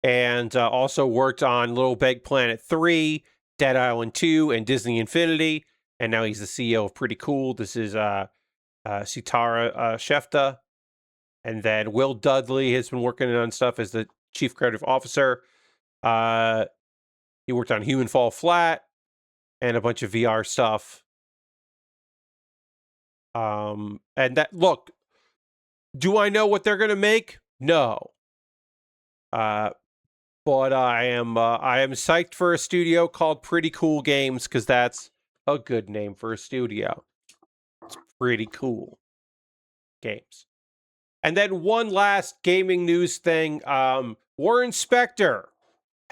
And also worked on Little Big Planet 3, Dead Island 2, and Disney Infinity. And now he's the CEO of Pretty Cool. This is Sitara Shefta. And then Will Dudley has been working on stuff as the Chief Creative Officer. He worked on Human Fall Flat and a bunch of VR stuff. And that, look, do I know what they're going to make? No. But I am psyched for a studio called Pretty Cool Games because that's a good name for a studio. It's Pretty Cool Games. And then one last gaming news thing. Warren Spector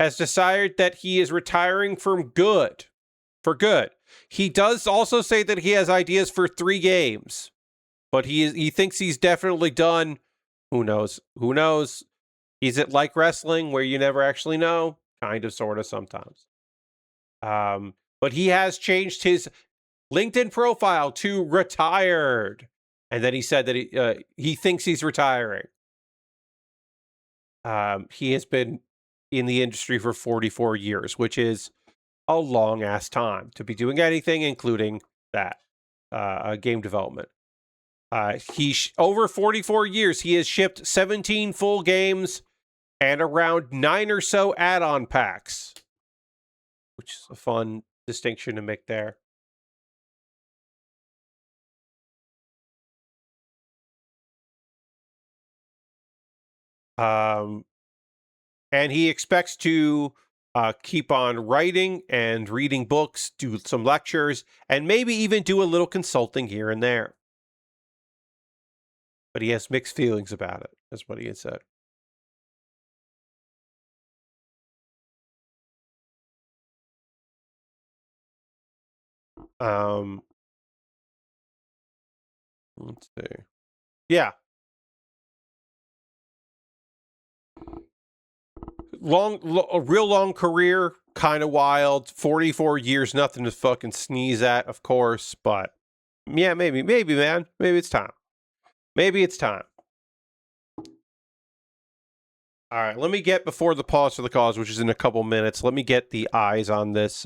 has decided that he is retiring for good. He does also say that he has ideas for 3 games, but he thinks he's definitely done. Who knows? Who knows? Is it like wrestling where you never actually know? Kind of, sort of, sometimes. But he has changed his LinkedIn profile to retired. And then he said that he thinks he's retiring. He has been in the industry for 44 years, which is a long ass time to be doing anything, including that game development. Over 44 years, he has shipped 17 full games and around 9 or so add-on packs, which is a fun distinction to make there. And he expects to keep on writing and reading books, do some lectures, and maybe even do a little consulting here and there. But he has mixed feelings about it, is what he had said. Let's see. Yeah. A real long career, kind of wild. 44 years, nothing to fucking sneeze at, of course. But yeah, maybe, man. Maybe it's time. Maybe it's time. All right, let me get before the pause for the cause, which is in a couple minutes. Let me get the eyes on this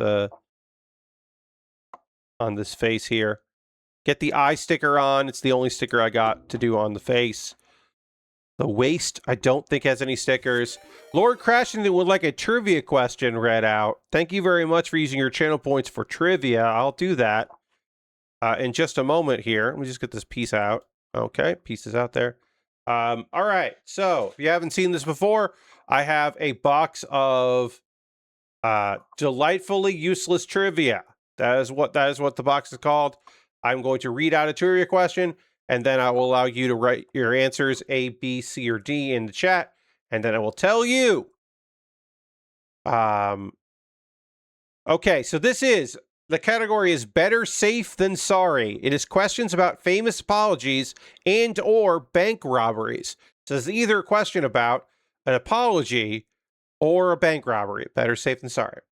face here. Get the eye sticker on. It's the only sticker I got to do on the face. The waist, I don't think has any stickers. Lord Crashington would like a trivia question read out. Thank you very much for using your channel points for trivia. I'll do that in just a moment here. Let me just get this piece out. Okay, piece is out there. All right, so if you haven't seen this before, I have a box of delightfully useless trivia. That is what the box is called. I'm going to read out a trivia question, and then I will allow you to write your answers A, B, C, or D in the chat, and then I will tell you. Okay, so the category is better safe than sorry. It is questions about famous apologies and or bank robberies. So it's either a question about an apology or a bank robbery. Better safe than sorry.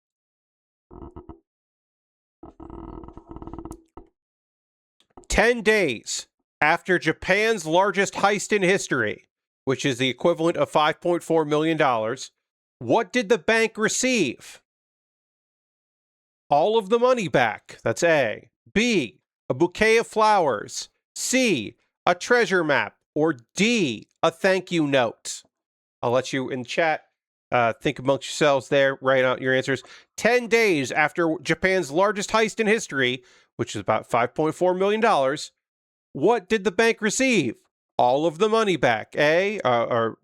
"10 days after Japan's largest heist in history, which is the equivalent of $5.4 million, what did the bank receive? All of the money back. That's A. B. A bouquet of flowers. C. A treasure map. Or D. A thank you note." I'll let you in chat think amongst yourselves there. Write out your answers. 10 days after Japan's largest heist in history, which is about $5.4 million, what did the bank receive? All of the money back. A, all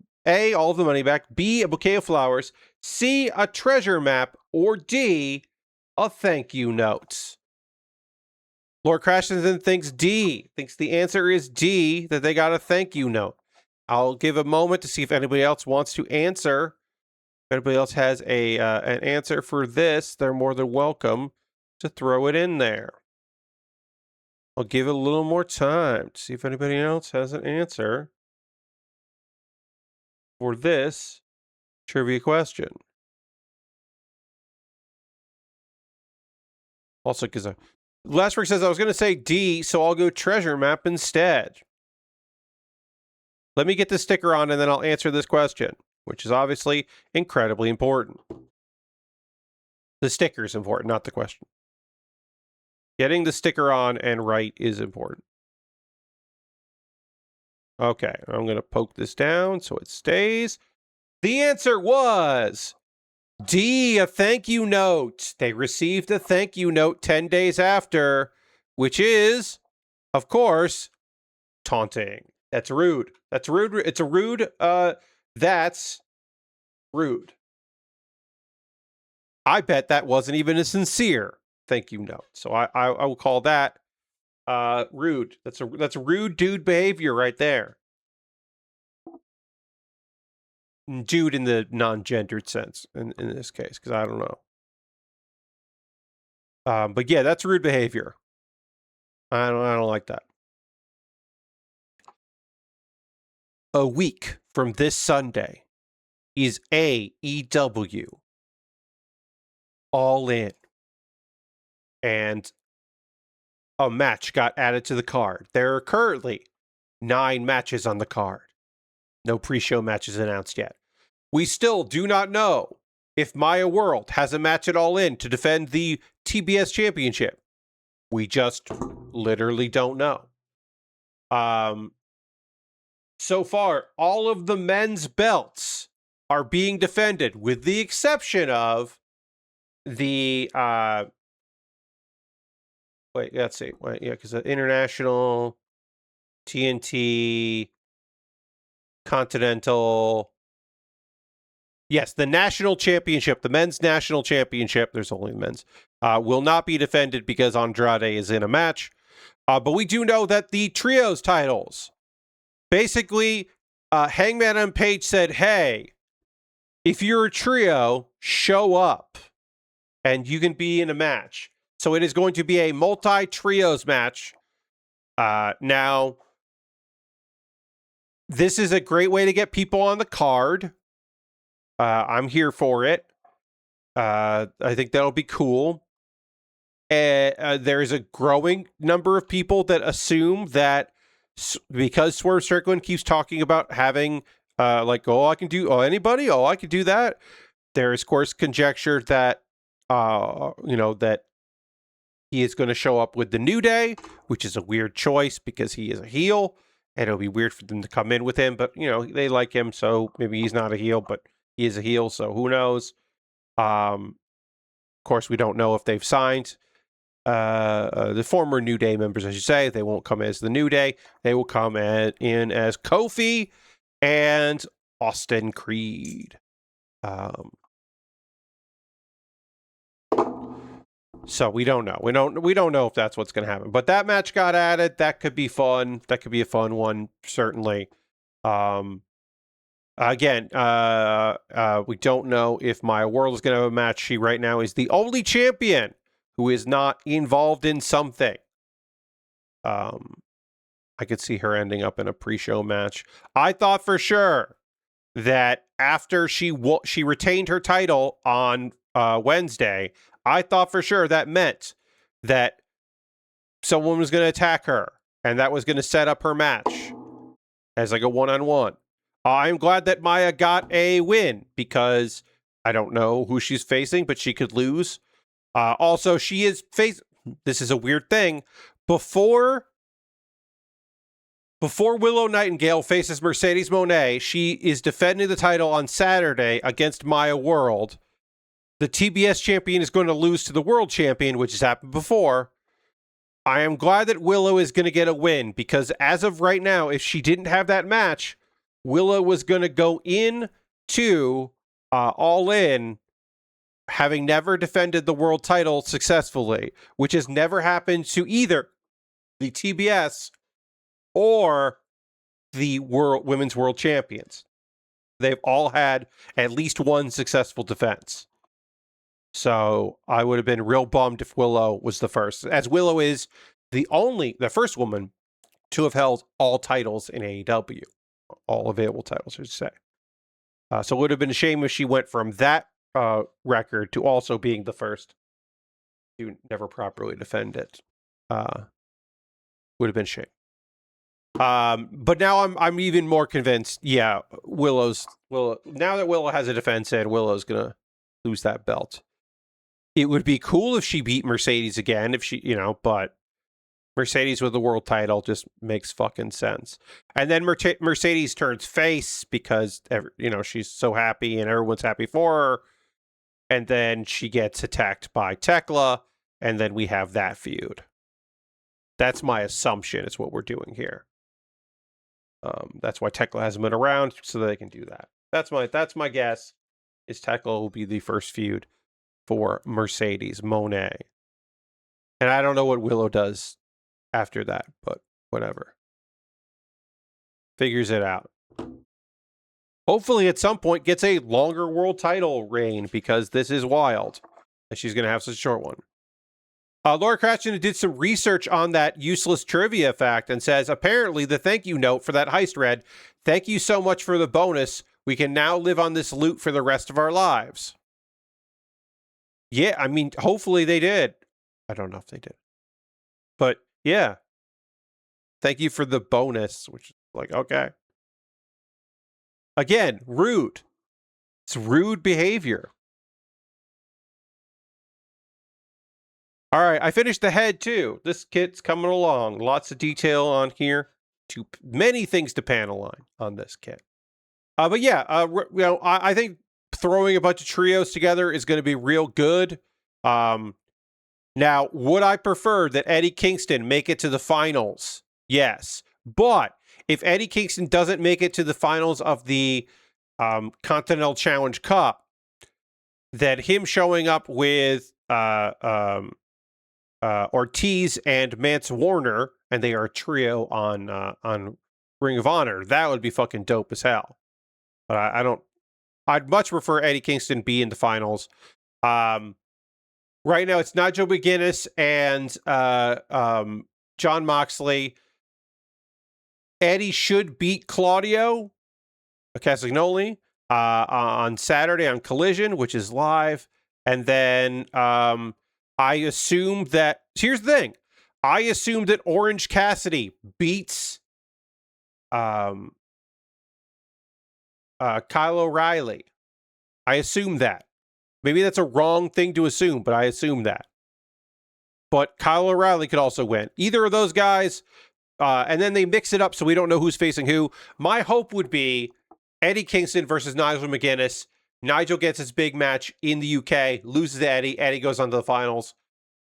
of the money back. B, a bouquet of flowers. C, a treasure map. Or D, a thank you note. Lord Crashington thinks D. Thinks the answer is D, that they got a thank you note. I'll give a moment to see if anybody else wants to answer. If anybody else has an answer for this, they're more than welcome to throw it in there. I'll give it a little more time to see if anybody else has an answer for this trivia question. Also, because Lastwork says I was going to say D, so I'll go treasure map instead. Let me get this sticker on and then I'll answer this question, which is obviously incredibly important. The sticker is important, not the question. Getting the sticker on and right is important. Okay, I'm going to poke this down so it stays. The answer was D, a thank you note. They received a thank you note 10 days after, which is, of course, taunting. That's rude. That's rude. It's a rude, that's rude. I bet that wasn't even a sincere thank you note. So I will call that rude. That's a rude dude behavior right there. dude in the non-gendered sense in this case, because I don't know. But yeah, that's rude behavior. I don't like that. A week from this Sunday is AEW All In. And a match got added to the card. There are currently 9 matches on the card. No pre-show matches announced yet. We still do not know if Maya World has a match at All In to defend the TBS Championship. We just literally don't know. So far, all of the men's belts are being defended, with the exception of the wait, let's see. Wait, yeah, because the international, TNT, Continental. Yes, the national championship, the men's national championship, there's only men's, will not be defended because Andrade is in a match. But we do know that the trios titles, basically, Hangman and Page said, hey, if you're a trio, show up and you can be in a match. So it is going to be a multi-trios match. Now, this is a great way to get people on the card. I'm here for it. I think that'll be cool. There's a growing number of people that assume that because Swerve Strickland keeps talking about having, I can do, anybody, I can do that. There is, of course, conjecture that, that he is going to show up with the New Day, which is a weird choice because he is a heel, and it'll be weird for them to come in with him. But, they like him, so maybe he's not a heel, but he is a heel, so who knows? Of course, we don't know if they've signed the former New Day members, I should say. They won't come as the New Day. They will come in as Kofi and Austin Creed. So we don't know. We don't know if that's what's going to happen. But that match got added. That could be fun. That could be a fun one, certainly. Again, we don't know if Maya World is going to have a match. She right now is the only champion who is not involved in something. I could see her ending up in a pre-show match. I thought for sure that after she retained her title on Wednesday, I thought for sure that meant that someone was going to attack her, and that was going to set up her match as like a one-on-one. I'm glad that Maya got a win because I don't know who she's facing, but she could lose. Also, she is this is a weird thing. Before Willow Nightingale faces Mercedes Moné, she is defending the title on Saturday against Maya World. The TBS champion is going to lose to the world champion, which has happened before. I am glad that Willow is going to get a win because as of right now, if she didn't have that match, Willow was going to go in to All In having never defended the world title successfully, which has never happened to either the TBS or the women's world champions. They've all had at least one successful defense. So I would have been real bummed if Willow was the first, as Willow is the first woman to have held all titles in AEW, all available titles, I should say. So it would have been a shame if she went from that record to also being the first to never properly defend it. Would have been a shame. But now I'm even more convinced. Yeah, Willow. Now that Willow has a defense in, Willow's gonna lose that belt. It would be cool if she beat Mercedes again, but Mercedes with the world title just makes fucking sense. And then Mercedes turns face because, she's so happy and everyone's happy for her. And then she gets attacked by Tekla, and then we have that feud. That's my assumption is what we're doing here. That's why Tekla hasn't been around, so they can do that. That's my guess, is Tekla will be the first feud for Mercedes Moné. And I don't know what Willow does after that, but whatever. Figures it out. hopefully at some point gets a longer world title reign, because this is wild that she's going to have such a short one. Laura Cratchit did some research on that useless trivia fact and says, apparently the thank you note for that heist read, thank you so much for the bonus. We can now live on this loot for the rest of our lives. Yeah, I mean, hopefully they did. I don't know if they did. But yeah. Thank you for the bonus, which is like, okay. Again, rude. It's rude behavior. All right, I finished the head too. This kit's coming along. Lots of detail on here. Many things to panel on this kit. But yeah, I think throwing a bunch of trios together is going to be real good. Now, would I prefer that Eddie Kingston make it to the finals? Yes. But if Eddie Kingston doesn't make it to the finals of the Continental Challenge Cup, then him showing up with Ortiz and Mance Warner, and they are a trio on Ring of Honor, that would be fucking dope as hell. But I'd much prefer Eddie Kingston be in the finals. Right now it's Nigel McGuinness and Jon Moxley. Eddie should beat Claudio Castagnoli on Saturday on Collision, which is live. And then I assume that... Here's the thing. I assume that Orange Cassidy beats Kyle O'Reilly. I assume that. Maybe that's a wrong thing to assume, but I assume that. But Kyle O'Reilly could also win. Either of those guys... and then they mix it up so we don't know who's facing who. My hope would be Eddie Kingston versus Nigel McGuinness. Nigel gets his big match in the UK, loses to Eddie. Eddie goes on to the finals.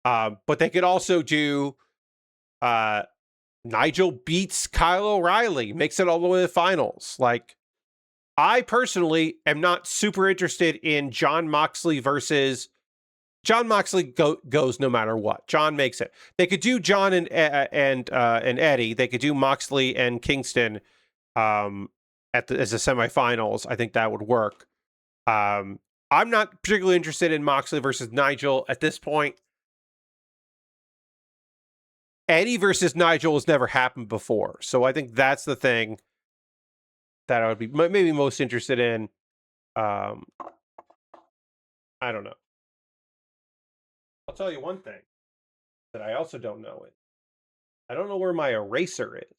But they could also do Nigel beats Kyle O'Reilly, makes it all the way to the finals. Like, I personally am not super interested in Jon Moxley versus... Jon Moxley goes no matter what. John makes it. They could do John and Eddie. They could do Moxley and Kingston as the semifinals. I think that would work. I'm not particularly interested in Moxley versus Nigel at this point. Eddie versus Nigel has never happened before, so I think that's the thing that I would be maybe most interested in. I don't know. I'll tell you one thing that I also don't know it. I don't know where my eraser is.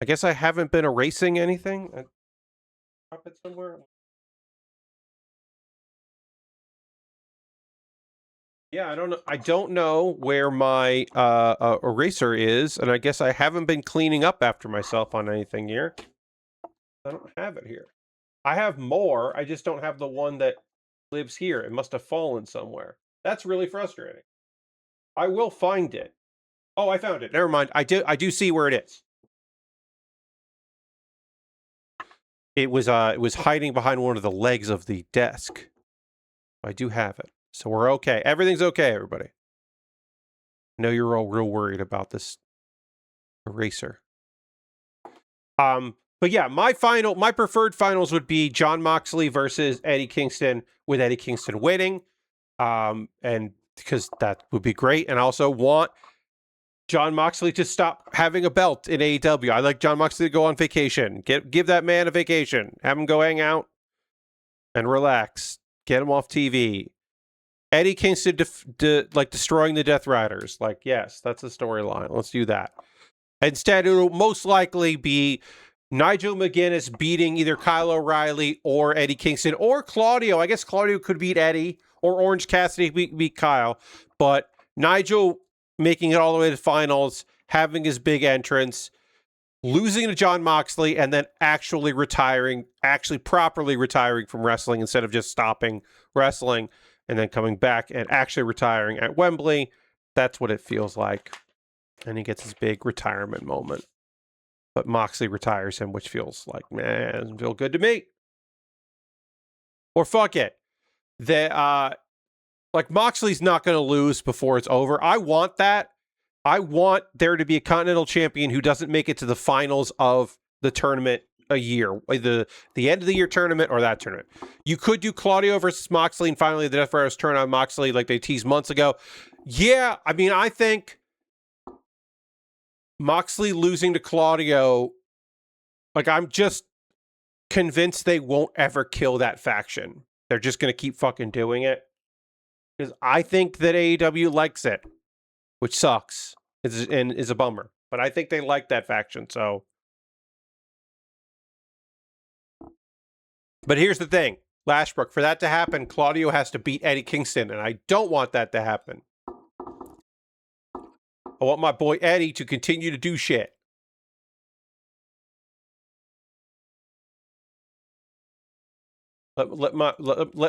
I guess I haven't been erasing anything. I drop it somewhere. Yeah, I don't know. I don't know where my eraser is, and I guess I haven't been cleaning up after myself on anything here. I don't have it here. I have more. I just don't have the one that lives here. It must have fallen somewhere. That's really frustrating. I will find it. Oh, I found it. Never mind. I do see where it is. It was hiding behind one of the legs of the desk. I do have it. So we're okay. Everything's okay, everybody. I know you're all real worried about this eraser. But yeah, my preferred finals would be Jon Moxley versus Eddie Kingston, with Eddie Kingston winning. And because that would be great. And I also want Jon Moxley to stop having a belt in AEW. I like Jon Moxley to go on vacation. Give that man a vacation. Have him go hang out and relax. Get him off TV. Eddie Kingston destroying the Death Riders. Like, yes, that's the storyline. Let's do that. Instead, it will most likely be Nigel McGuinness beating either Kyle O'Reilly or Eddie Kingston or Claudio. I guess Claudio could beat Eddie, or Orange Cassidy beat Kyle. But Nigel making it all the way to finals, having his big entrance, losing to Jon Moxley, and then actually properly retiring from wrestling instead of just stopping wrestling and then coming back and actually retiring at Wembley. That's what it feels like. And he gets his big retirement moment. But Moxley retires him, which feels like, man, doesn't feel good to me. Or fuck it. Moxley's not going to lose before it's over. I want that. I want there to be a Continental Champion who doesn't make it to the finals of the tournament a year, the end of the year tournament or that tournament. You could do Claudio versus Moxley and finally the Death Riders turn on Moxley like they teased months ago. Yeah, I mean, I think Moxley losing to Claudio, like, I'm just convinced they won't ever kill that faction. They're just going to keep fucking doing it. Because I think that AEW likes it, which sucks and is a bummer. But I think they like that faction, so. But here's the thing. Lashbrook, for that to happen, Claudio has to beat Eddie Kingston, and I don't want that to happen. I want my boy Eddie to continue to do shit. Let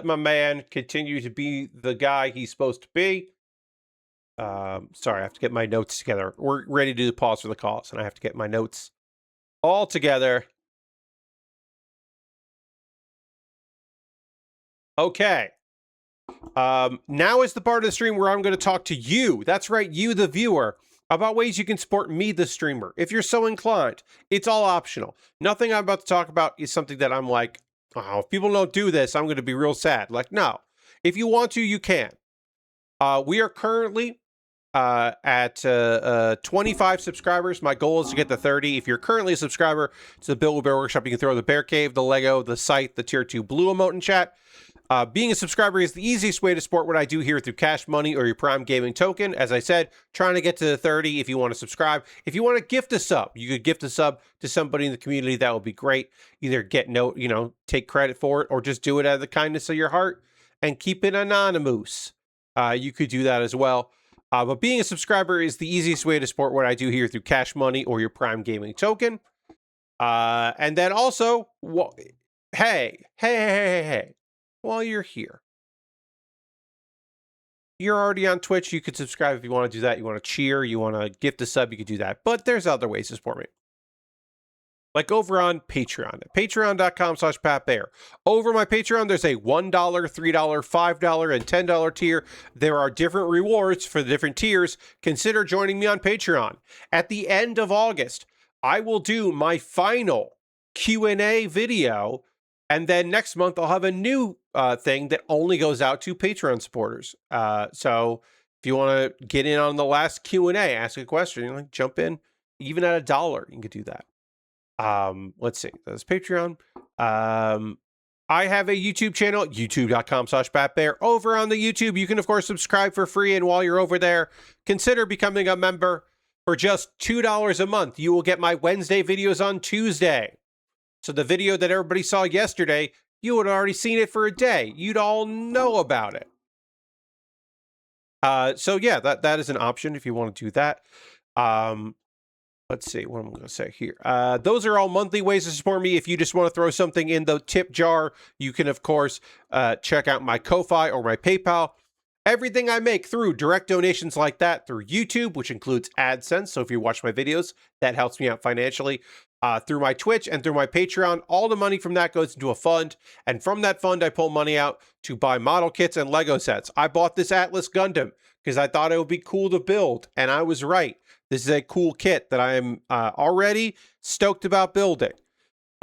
my man continue to be the guy he's supposed to be. Sorry, I have to get my notes together. We're ready to do the pause for the calls, and I have to get my notes all together. Okay. Now is the part of the stream where I'm going to talk to you. That's right, you, the viewer, about ways you can support me, the streamer. If you're so inclined, it's all optional. Nothing I'm about to talk about is something that I'm like, oh, if people don't do this, I'm going to be real sad. Like, no. If you want to, you can. We are currently at 25 subscribers. My goal is to get to 30. If you're currently a subscriber to the Baer Workshop, you can throw the Bear Cave, the Lego, the site, the Tier 2 Blue emote in chat. Being a subscriber is the easiest way to support what I do here through Cash Money or your Prime Gaming token. As I said, trying to get to 30 if you want to subscribe. If you want to gift a sub, you could gift a sub to somebody in the community. That would be great. Either get take credit for it or just do it out of the kindness of your heart and keep it anonymous. You could do that as well. But being a subscriber is the easiest way to support what I do here through Cash Money or your Prime Gaming token. And then also, hey. While you're here, you're already on Twitch. You could subscribe if you want to do that. You want to cheer, you want to gift a sub, you could do that. But there's other ways to support me. Like over on Patreon, at patreon.com/PatBaer. Over my Patreon, there's a $1, $3, $5, and $10 tier. There are different rewards for the different tiers. Consider joining me on Patreon. At the end of August, I will do my final Q&A video. And then next month, I'll have a new thing that only goes out to Patreon supporters. So if you want to get in on the last Q&A, ask a question, jump in, even at $1, you can do that. Let's see. That's Patreon. I have a YouTube channel, youtube.com/PatBaer. Over on the YouTube, you can, of course, subscribe for free. And while you're over there, consider becoming a member for just $2 a month. You will get my Wednesday videos on Tuesday. So the video that everybody saw yesterday, you would have already seen it for a day. You'd all know about it. So yeah, that is an option if you want to do that. Let's see, what am I going to say here? Those are all monthly ways to support me. If you just want to throw something in the tip jar, you can, of course, check out my Ko-Fi or my PayPal. Everything I make through direct donations like that through YouTube, which includes AdSense. So if you watch my videos, that helps me out financially. Through my Twitch and through my Patreon, all the money from that goes into a fund. And from that fund, I pull money out to buy model kits and Lego sets. I bought this Atlas Gundam because I thought it would be cool to build. And I was right. This is a cool kit that I am already stoked about building.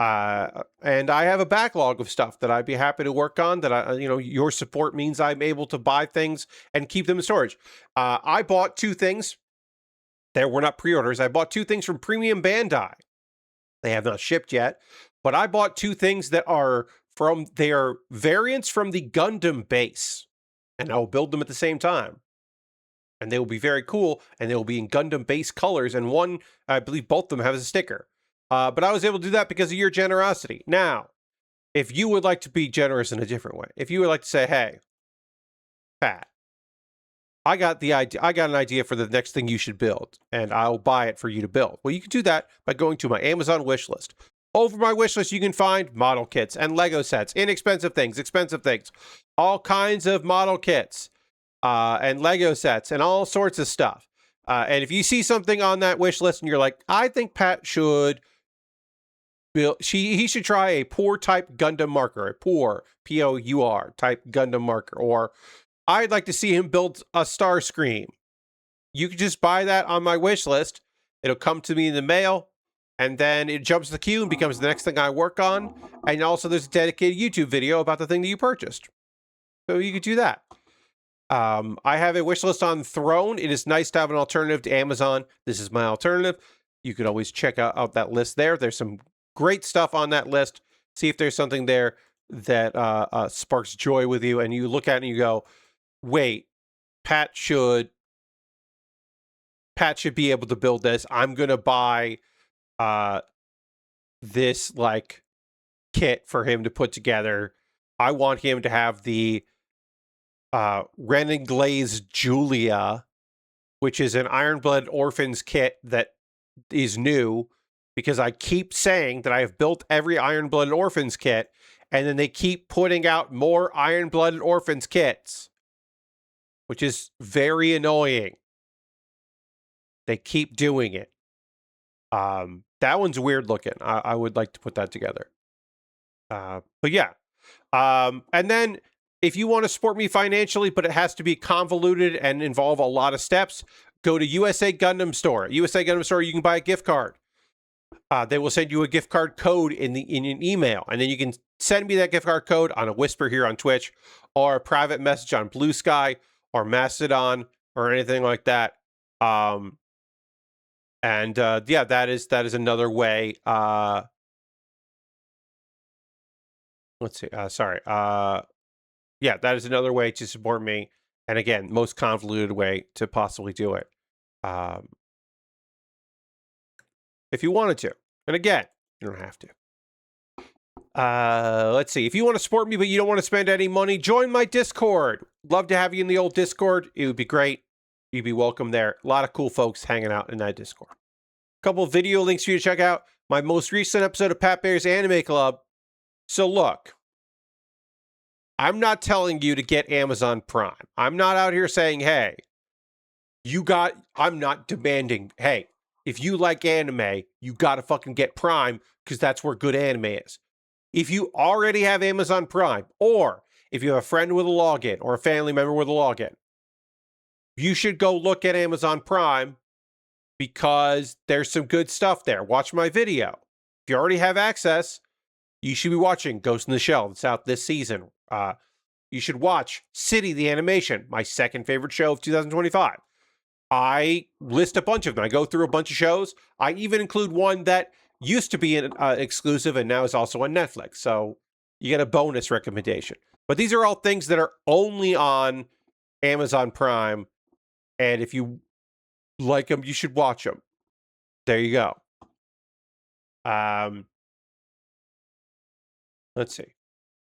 And I have a backlog of stuff that I'd be happy to work on that your support means I'm able to buy things and keep them in storage. I bought 2 things. There were not pre-orders. I bought 2 things from Premium Bandai. They have not shipped yet, but I bought 2 things that are variants from the Gundam base, and I will build them at the same time. And they will be very cool, and they will be in Gundam base colors, and one, I believe both of them have a sticker. But I was able to do that because of your generosity. Now, if you would like to be generous in a different way, if you would like to say, hey, Pat, I got an idea for the next thing you should build, and I'll buy it for you to build. Well, you can do that by going to my Amazon wish list. Over my wish list, you can find model kits and Lego sets, inexpensive things, expensive things, all kinds of model kits and Lego sets and all sorts of stuff. And if you see something on that wish list and you're like, I think Pat should build, he should try a Pour type Gundam marker, a Pour, P-O-U-R type Gundam marker, or I'd like to see him build a Starscream. You can just buy that on my wish list. It'll come to me in the mail, and then it jumps the queue and becomes the next thing I work on. And also there's a dedicated YouTube video about the thing that you purchased. So you could do that. I have a wish list on Throne. It is nice to have an alternative to Amazon. This is my alternative. You could always check out that list there. There's some great stuff on that list. See if there's something there that sparks joy with you, and you look at it and you go, wait, Pat should be able to build this. I'm gonna buy this like kit for him to put together. I want him to have the Ren and Glaze Julia, which is an Iron-Blooded Orphans kit that is new, because I keep saying that I have built every Iron-Blooded Orphans kit, and then they keep putting out more Iron-Blooded Orphans kits, which is very annoying. They keep doing it. That one's weird looking. I would like to put that together. But yeah. And then if you want to support me financially, but it has to be convoluted and involve a lot of steps, go to USA Gundam Store. USA Gundam Store, you can buy a gift card. They will send you a gift card code in an email, and then you can send me that gift card code on a whisper here on Twitch, or a private message on Blue Sky or Mastodon or anything like that. Yeah, that is another way. Let's see. Sorry. Yeah, that is another way to support me. And again, most convoluted way to possibly do it. If you wanted to. And again, you don't have to. Let's see. If you want to support me, but you don't want to spend any money, join my Discord. Love to have you in the old Discord. It would be great. You'd be welcome there. A lot of cool folks hanging out in that Discord. A couple of video links for you to check out. My most recent episode of Pat Baer's Anime Club. So look, I'm not telling you to get Amazon Prime. I'm not out here saying, hey, I'm not demanding, hey, if you like anime, you got to fucking get Prime, because that's where good anime is. If you already have Amazon Prime, or if you have a friend with a login or a family member with a login, you should go look at Amazon Prime, because there's some good stuff there. Watch my video. If you already have access, you should be watching Ghost in the Shell. It's out this season. You should watch City the Animation, my second favorite show of 2025. I list a bunch of them. I go through a bunch of shows. I even include one that used to be an exclusive and now is also on Netflix. So you get a bonus recommendation. But these are all things that are only on Amazon Prime. And if you like them, you should watch them. There you go. Let's see.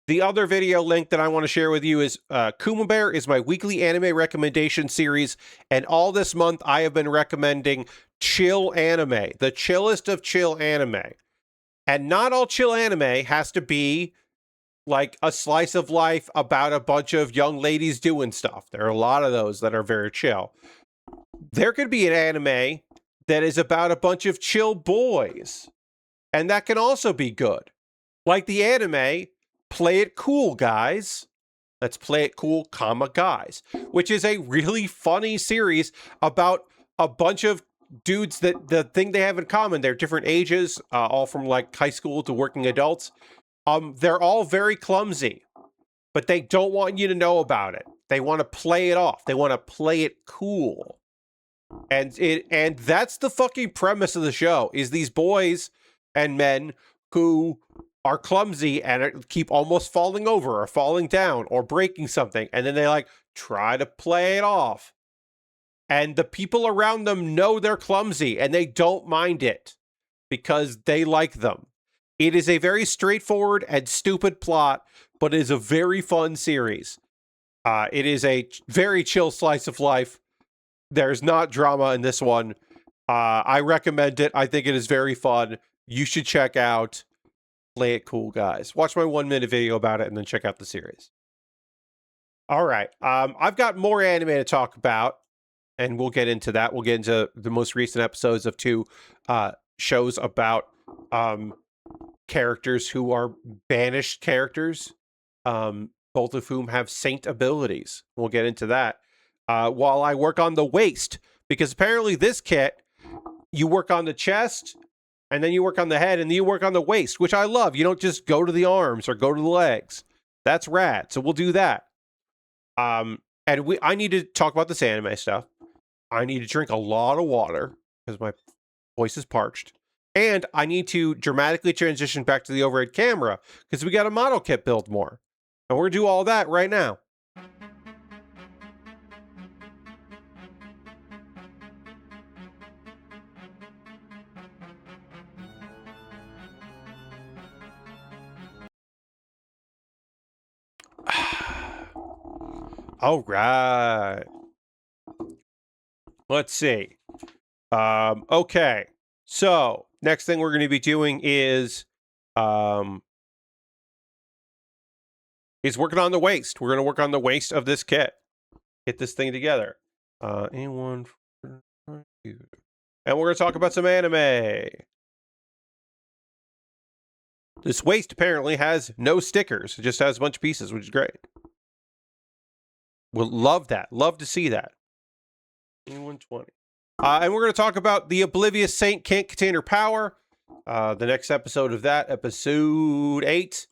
The other video link that I want to share with you is Kuma Baer is my weekly anime recommendation series. And all this month, I have been recommending chill anime, the chillest of chill anime. And not all chill anime has to be like a slice of life about a bunch of young ladies doing stuff. There are a lot of those that are very chill. There could be an anime that is about a bunch of chill boys. And that can also be good. Like the anime Play It Cool, Guys. Let's Play It Cool, guys. Which is a really funny series about a bunch of dudes that the thing they have in common, they're different ages, all from like high school to working adults. They're all very clumsy, but they don't want you to know about it. They want to play it off. They want to play it cool. And that's the fucking premise of the show, is these boys and men who are clumsy and keep almost falling over or falling down or breaking something. And then they like try to play it off. And the people around them know they're clumsy and they don't mind it because they like them. It is a very straightforward and stupid plot, but it is a very fun series. It is a very chill slice of life. There's not drama in this one. I recommend it. I think it is very fun. You should check out Play It Cool, Guys. Watch my 1-minute video about it and then check out the series. All right. I've got more anime to talk about, and we'll get into that. We'll get into the most recent episodes of 2 shows about characters who are banished characters, both of whom have saint abilities. We'll get into that while I work on the waist, because apparently this kit, you work on the chest and then you work on the head, and then you work on the waist, which I love. You don't just go to the arms or go to the legs. That's rad. So we'll do that. And I need to talk about this anime stuff. I need to drink a lot of water because my voice is parched. And I need to dramatically transition back to the overhead camera because we got a model kit build more. And we're going to do all that right now. All right. Let's see. Okay. So next thing we're going to be doing is working on the waist. We're going to work on the waist of this kit. Get this thing together. And we're going to talk about some anime. This waist apparently has no stickers. It just has a bunch of pieces, which is great. We'll love that. Love to see that. 120. And we're going to talk about the Oblivious Saint can't contain her power. The next episode of that, episode 8.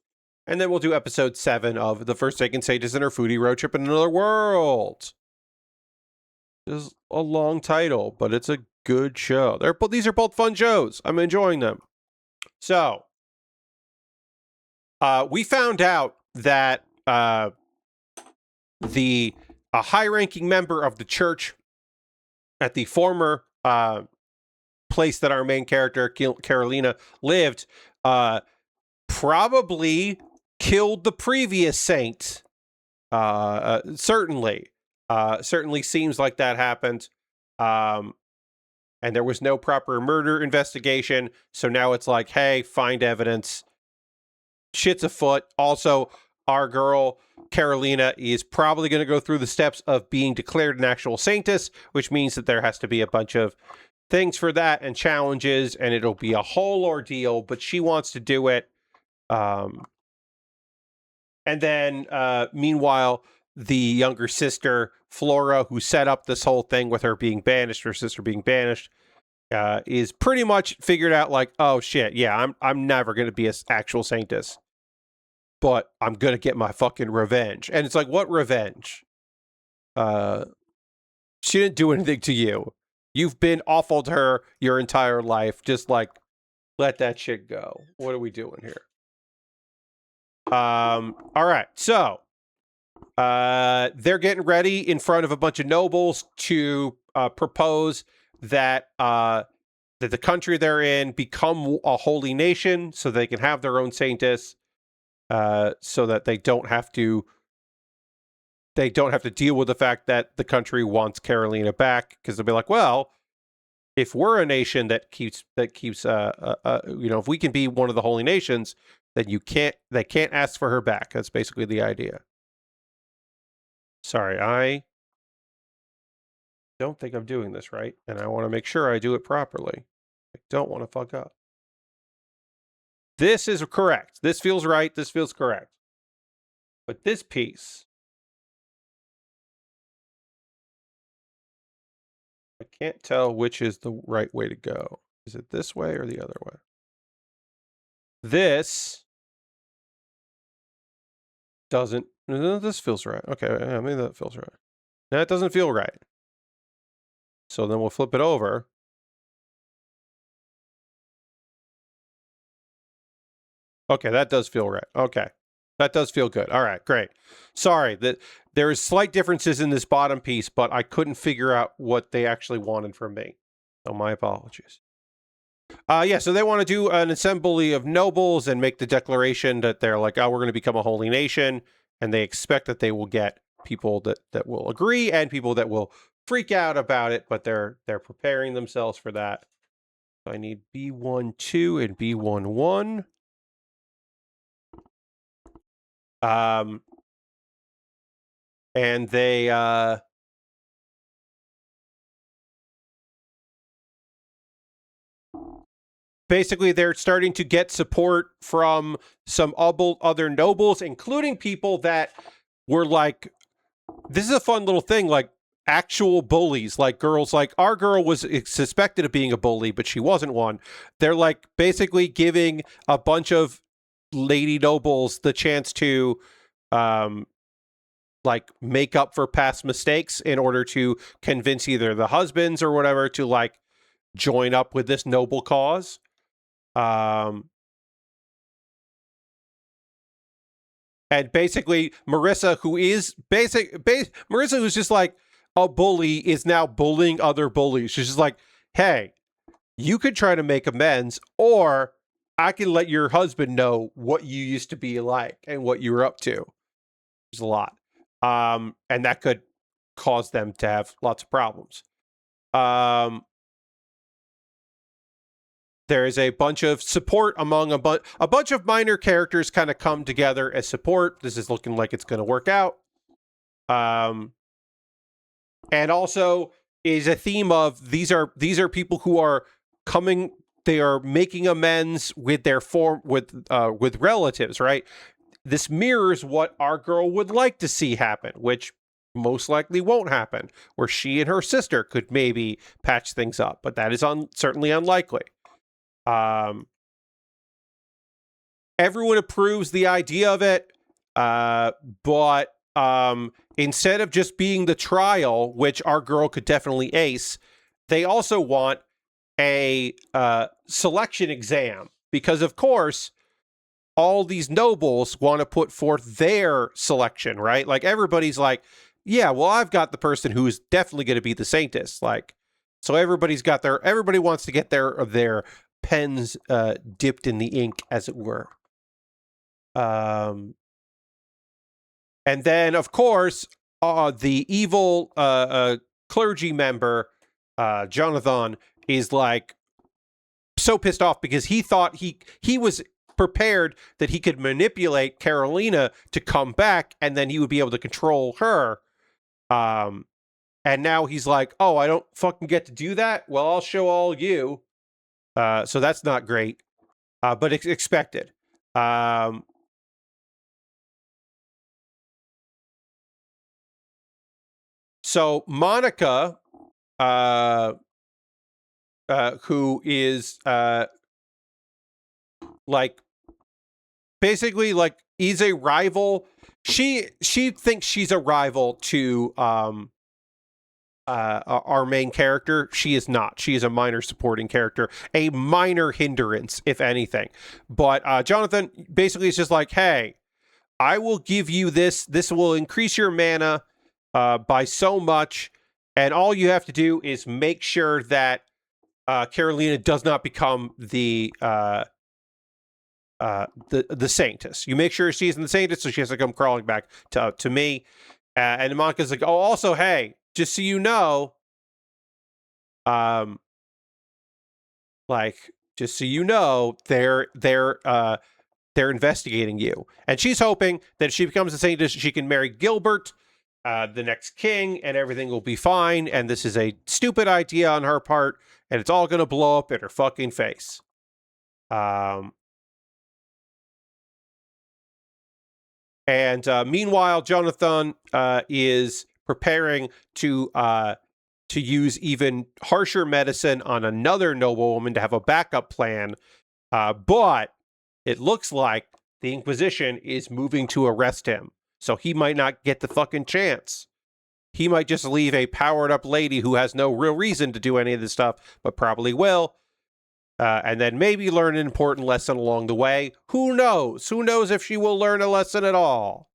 And then we'll do episode 7 of The Forsaken Saintess and her Foodie Road Trip in Another World. This is a long title, but it's a good show. These are both fun shows. I'm enjoying them. So, we found out that the high-ranking member of the church at the former place that our main character, Carolina, lived, probably killed the previous saint. Certainly seems like that happened. And there was no proper murder investigation. So now it's like, hey, find evidence. Shit's afoot. Also, our girl, Carolina, is probably going to go through the steps of being declared an actual saintess, which means that there has to be a bunch of things for that and challenges, and it'll be a whole ordeal, but she wants to do it. And then, meanwhile, the younger sister, Flora, who set up this whole thing with her being banished, her sister being banished, is pretty much figured out like, oh shit, yeah, I'm never going to be an actual saintess. But I'm going to get my fucking revenge. And it's like, what revenge? She didn't do anything to you. You've been awful to her your entire life. Just like, let that shit go. What are we doing here? All right. So, they're getting ready in front of a bunch of nobles to propose that the country they're in become a holy nation so they can have their own saintess. So that they don't have to deal with the fact that the country wants Carolina back, because they'll be like, well, if we're a nation that keeps if we can be one of the holy nations, then they can't ask for her back. That's basically the idea. Sorry, I don't think I'm doing this right, and I want to make sure I do it properly. I don't want to fuck up. This is correct. This feels right. This feels correct. But this piece, I can't tell which is the right way to go. Is it this way or the other way? This doesn't. No, this feels right. Okay, yeah, maybe that feels right. No, it doesn't feel right. So then we'll flip it over. Okay, that does feel right. Okay. That does feel good. All right, great. Sorry, that there is slight differences in this bottom piece, but I couldn't figure out what they actually wanted from me. So my apologies. Yeah, so they want to do an assembly of nobles and make the declaration that they're like, oh, we're going to become a holy nation, and they expect that they will get people that will agree and people that will freak out about it, but they're preparing themselves for that. So I need B12 and B11. And they, basically they're starting to get support from some other nobles, including people that were like, this is a fun little thing. Like, actual bullies, like girls, like our girl was suspected of being a bully, but she wasn't one. They're like basically giving a bunch of lady nobles the chance to like make up for past mistakes in order to convince either the husbands or whatever to like join up with this noble cause. And basically, Marissa, who is Marissa, who's just like a bully, is now bullying other bullies. She's just like, hey, you could try to make amends, or I can let your husband know what you used to be like and what you were up to. There's a lot. And that could cause them to have lots of problems. There is a bunch of support among a bunch of minor characters kind of come together as support. This is looking like it's going to work out. And also is a theme of these are people who are coming. They are making amends with their with relatives, right? This mirrors what our girl would like to see happen, which most likely won't happen, where she and her sister could maybe patch things up, but that is certainly unlikely. Everyone approves the idea of it, but instead of just being the trial, which our girl could definitely ace, they also want a selection exam, because of course all these nobles want to put forth their selection, right? Like everybody's like, yeah, well, I've got the person who is definitely going to be the Saintess. Like, so everybody wants to get their pens dipped in the ink, as it were. And then, of course, the evil clergy member, Jonathan, is like so pissed off because he thought he was prepared that he could manipulate Carolina to come back and then he would be able to control her. And now he's like, oh, I don't fucking get to do that? Well, I'll show all you. So that's not great, but it's expected. So Monica, who is like basically like is a rival. She thinks she's a rival to our main character. She is not. She is a minor supporting character, a minor hindrance, if anything. But Jonathan basically is just like, hey, I will give you this. This will increase your mana by so much, and all you have to do is make sure that Carolina does not become the Saintess. You make sure she's in the Saintess, so she has to come crawling back to me. And Monica's like, oh, also, hey, just so you know, just so you know, they're investigating you. And she's hoping that if she becomes a Saintess, she can marry Gilbert, the next king, and everything will be fine. And this is a stupid idea on her part, and it's all going to blow up in her fucking face. And meanwhile, Jonathan is preparing to use even harsher medicine on another noblewoman to have a backup plan. But it looks like the Inquisition is moving to arrest him. So he might not get the fucking chance. He might just leave a powered-up lady who has no real reason to do any of this stuff, but probably will. And then maybe learn an important lesson along the way. Who knows? Who knows if she will learn a lesson at all?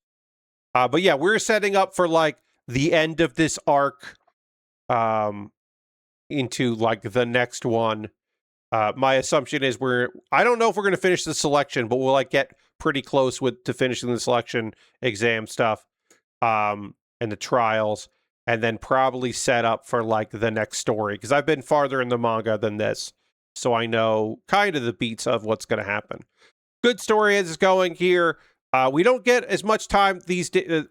But yeah, we're setting up for like the end of this arc into like the next one. My assumption is I don't know if we're going to finish the selection, but we'll like get pretty close to finishing the selection exam stuff and the trials, and then probably set up for like the next story, because I've been farther in the manga than this. So I know kind of the beats of what's going to happen. Good story as it's going here. We don't get as much time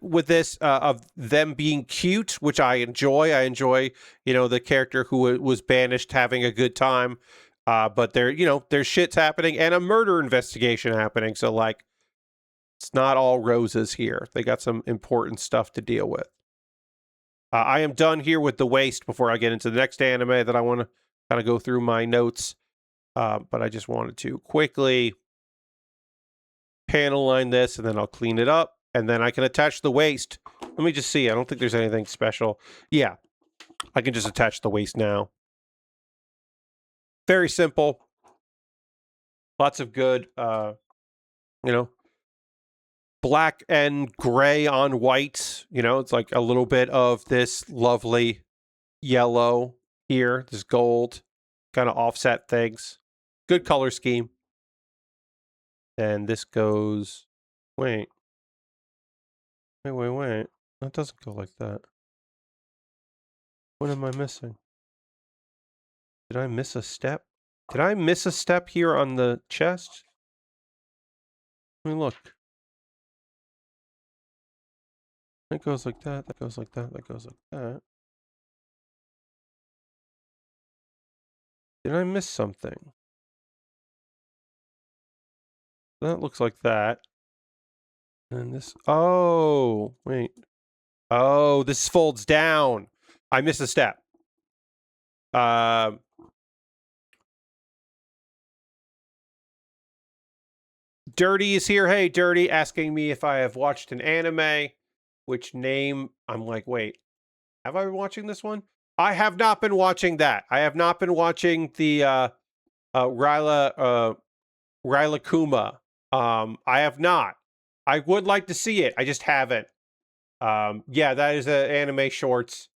with this of them being cute, which I enjoy. I enjoy, the character who was banished having a good time. But there's shits happening and a murder investigation happening. So like, it's not all roses here. They got some important stuff to deal with. I am done here with the waist before I get into the next anime that I want to kind of go through my notes. But I just wanted to quickly panel line this, and then I'll clean it up, and then I can attach the waist. Let me just see. I don't think there's anything special. Yeah, I can just attach the waist now. Very simple. Lots of good, black and gray on white. It's like a little bit of this lovely yellow here, this gold, kind of offset things. Good color scheme. And this goes, wait. That doesn't go like that. What am I missing? Did I miss a step? Did I miss a step here on the chest? Let me look. That goes like that, that goes like that, that goes like that. Did I miss something? That looks like that. And this, oh, wait. Oh, this folds down. I missed a step. Dirty is here. Hey, Dirty, asking me if I have watched an anime. Which name? I'm like, wait, have I been watching this one? I have not been watching that. I have not been watching the Ryla Kuma. I have not. I would like to see it. I just haven't. Yeah, that is an anime shorts.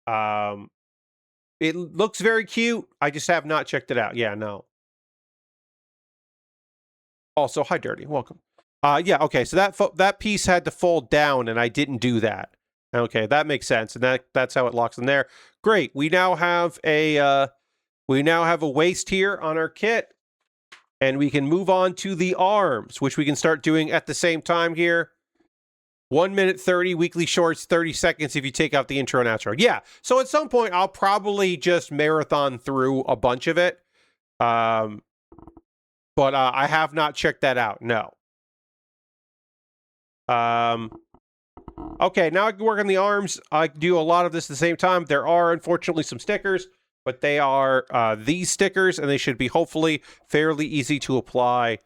It looks very cute. I just have not checked it out. Yeah, no. Also, hi, Dirty. Welcome. Yeah, okay. So that piece had to fold down, and I didn't do that. Okay, that makes sense, and that's how it locks in there. Great. We now have a waist here on our kit, and we can move on to the arms, which we can start doing at the same time here. 1 minute 30 weekly shorts, 30 seconds if you take out the intro and outro. Yeah. So at some point, I'll probably just marathon through a bunch of it. But I have not checked that out. No. Okay, now I can work on the arms. I can do a lot of this at the same time. There are, unfortunately, some stickers, but they are these stickers, and they should be hopefully fairly easy to apply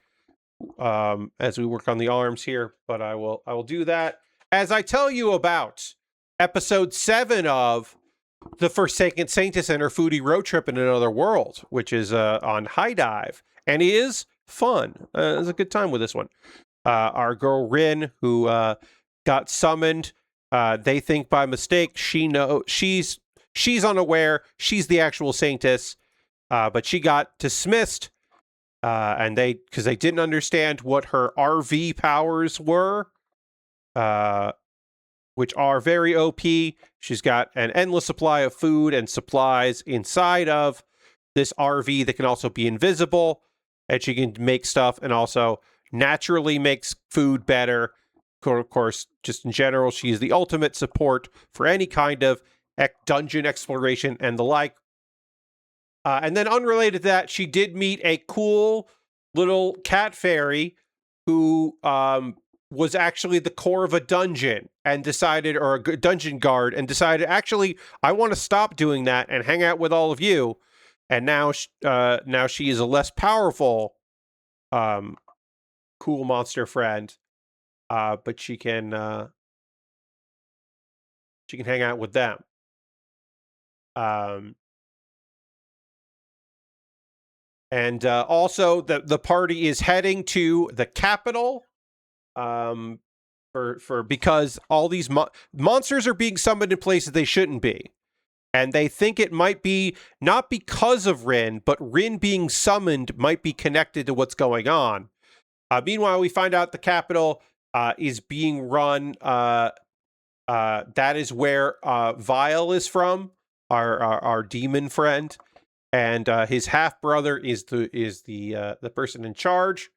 as we work on the arms here. But I will do that as I tell you about episode 7 of The Forsaken Saintess and her Foodie Road Trip in Another World, which is on HIDIVE, and it is fun. It's a good time with this one. Our girl Rin, who got summoned, they think by mistake. She's unaware. She's the actual Saintess, but she got dismissed, and because they didn't understand what her RV powers were, which are very OP. She's got an endless supply of food and supplies inside of this RV that can also be invisible, and she can make stuff and also naturally makes food better. Of course, just in general, she is the ultimate support for any kind of dungeon exploration and the like. And then unrelated to that, she did meet a cool little cat fairy who was actually the core of a dungeon and decided, or a dungeon guard, and decided, actually, I want to stop doing that and hang out with all of you. And now she is a less powerful cool monster friend, but she can hang out with them. And also the party is heading to the capital because all these monsters are being summoned in places they shouldn't be. And they think it might be not because of Rin, but Rin being summoned might be connected to what's going on. Meanwhile, we find out the capital is being run. That is where Vile is from, our demon friend, and his half brother is the person in charge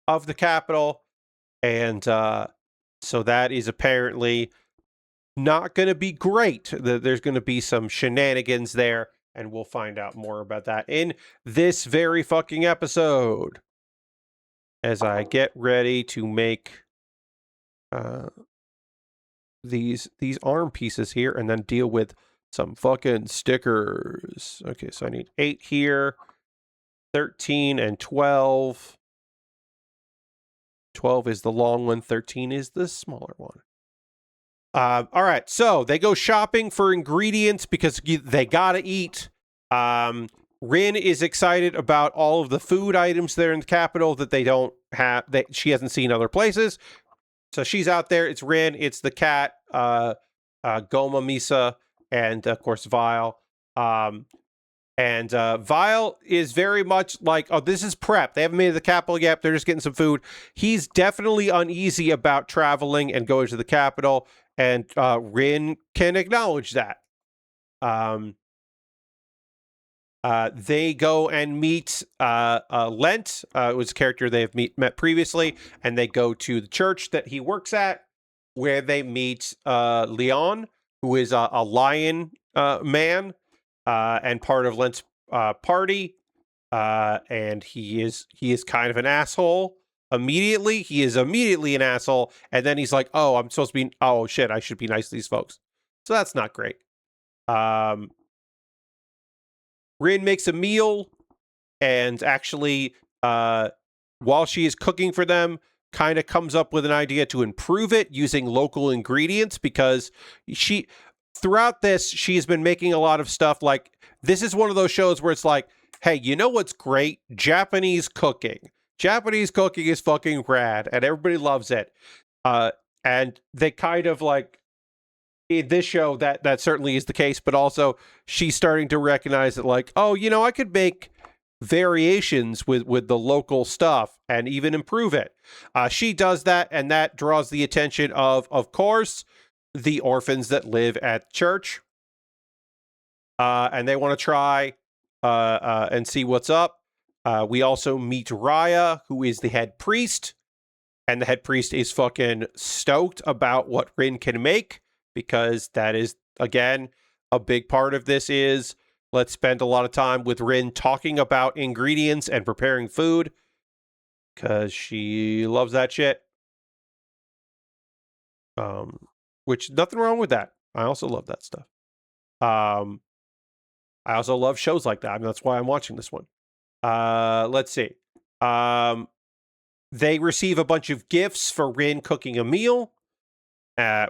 of the capital, and so that is apparently not going to be great. There's going to be some shenanigans there, and we'll find out more about that in this very fucking episode. As I get ready to make these arm pieces here and then deal with some fucking stickers. Okay, so I need 8 here, 13 and 12. 12 is the long one, 13 is the smaller one. All right, so they go shopping for ingredients because they gotta eat. Rin is excited about all of the food items there in the capital that they don't have, that she hasn't seen other places. So she's out there. It's Rin, it's the cat, Goma, Misa, and of course Vile. And Vile is very much like, oh, this is prep. They haven't made it to the capital yet. They're just getting some food. He's definitely uneasy about traveling and going to the capital, and Rin can acknowledge that. They go and meet Lent, it was a character they have met previously, and they go to the church that he works at, where they meet Leon, who is a lion man, and part of Lent's party, and he is kind of an asshole. Immediately, he is immediately an asshole, and then he's like, "Oh, I'm supposed to be. Oh shit, I should be nice to these folks." So that's not great. Rin makes a meal, and actually, while she is cooking for them, kind of comes up with an idea to improve it using local ingredients, because throughout this, she's been making a lot of stuff. Like, this is one of those shows where it's like, hey, you know what's great? Japanese cooking. Japanese cooking is fucking rad, and everybody loves it. And they kind of like, in this show, that certainly is the case, but also she's starting to recognize that, like, oh, you know, I could make variations with the local stuff and even improve it. She does that, and that draws the attention of course, the orphans that live at church. And they want to try and see what's up. We also meet Raya, who is the head priest, and the head priest is fucking stoked about what Rin can make, because that is, again, a big part of this is, let's spend a lot of time with Rin talking about ingredients and preparing food, because she loves that shit. Which, nothing wrong with that. I also love that stuff. I also love shows like that. I mean, that's why I'm watching this one. Let's see. They receive a bunch of gifts for Rin cooking a meal,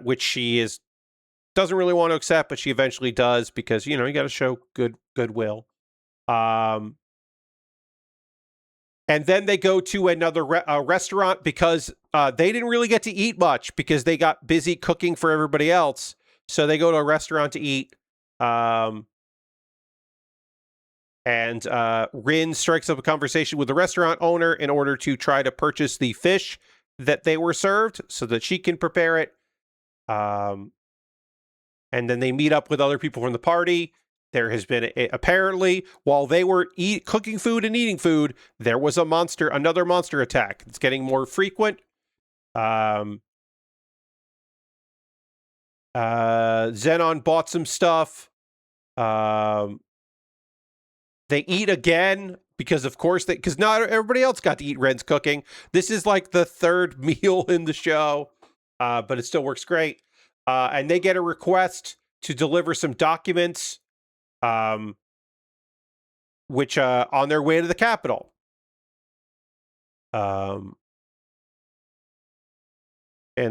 which she doesn't really want to accept, but she eventually does, because, you know, you got to show goodwill. And then they go to another restaurant, because they didn't really get to eat much because they got busy cooking for everybody else. So they go to a restaurant to eat. And Rin strikes up a conversation with the restaurant owner in order to try to purchase the fish that they were served so that she can prepare it. And then they meet up with other people from the party. There has been, apparently, while they were cooking food and eating food, there was another monster attack. It's getting more frequent. Zenon bought some stuff. They eat again, because of course because not everybody else got to eat Ren's cooking. This is like the third meal in the show, but it still works great. And they get a request to deliver some documents, which on their way to the capital. And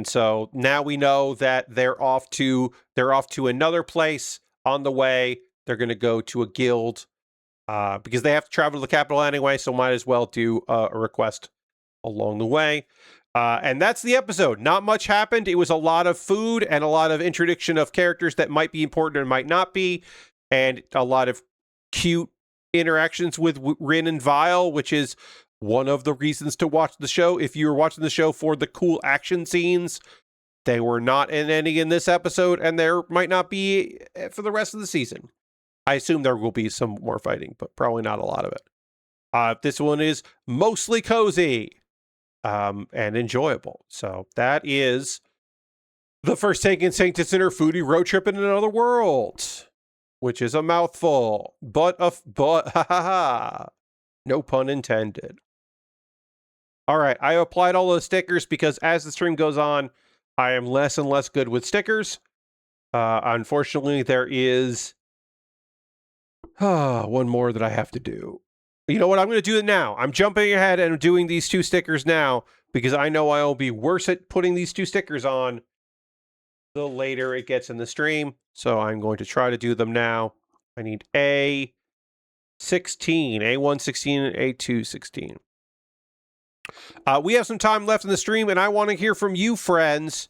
so now we know that they're off to another place on the way. They're going to go to a guild, because they have to travel to the capital anyway, so might as well do a request along the way. And that's the episode. Not much happened. It was a lot of food and a lot of introduction of characters that might be important and might not be, and a lot of cute interactions with Rin and Vile, which is one of the reasons to watch the show. If you were watching the show for the cool action scenes, they were not in any in this episode, and there might not be for the rest of the season. I assume there will be some more fighting, but probably not a lot of it. This one is mostly cozy and enjoyable. So that is the first take in Saintess and her Foodie road trip in another world, which is a mouthful, but no pun intended. All right, I applied all those stickers because as the stream goes on, I am less and less good with stickers. Unfortunately, there is one more that I have to do. You know what? I'm going to do it now. I'm jumping ahead and doing these 2 stickers now because I know I'll be worse at putting these 2 stickers on the later it gets in the stream. So I'm going to try to do them now. I need A16, A116, and A216. We have some time left in the stream, and I want to hear from you, friends.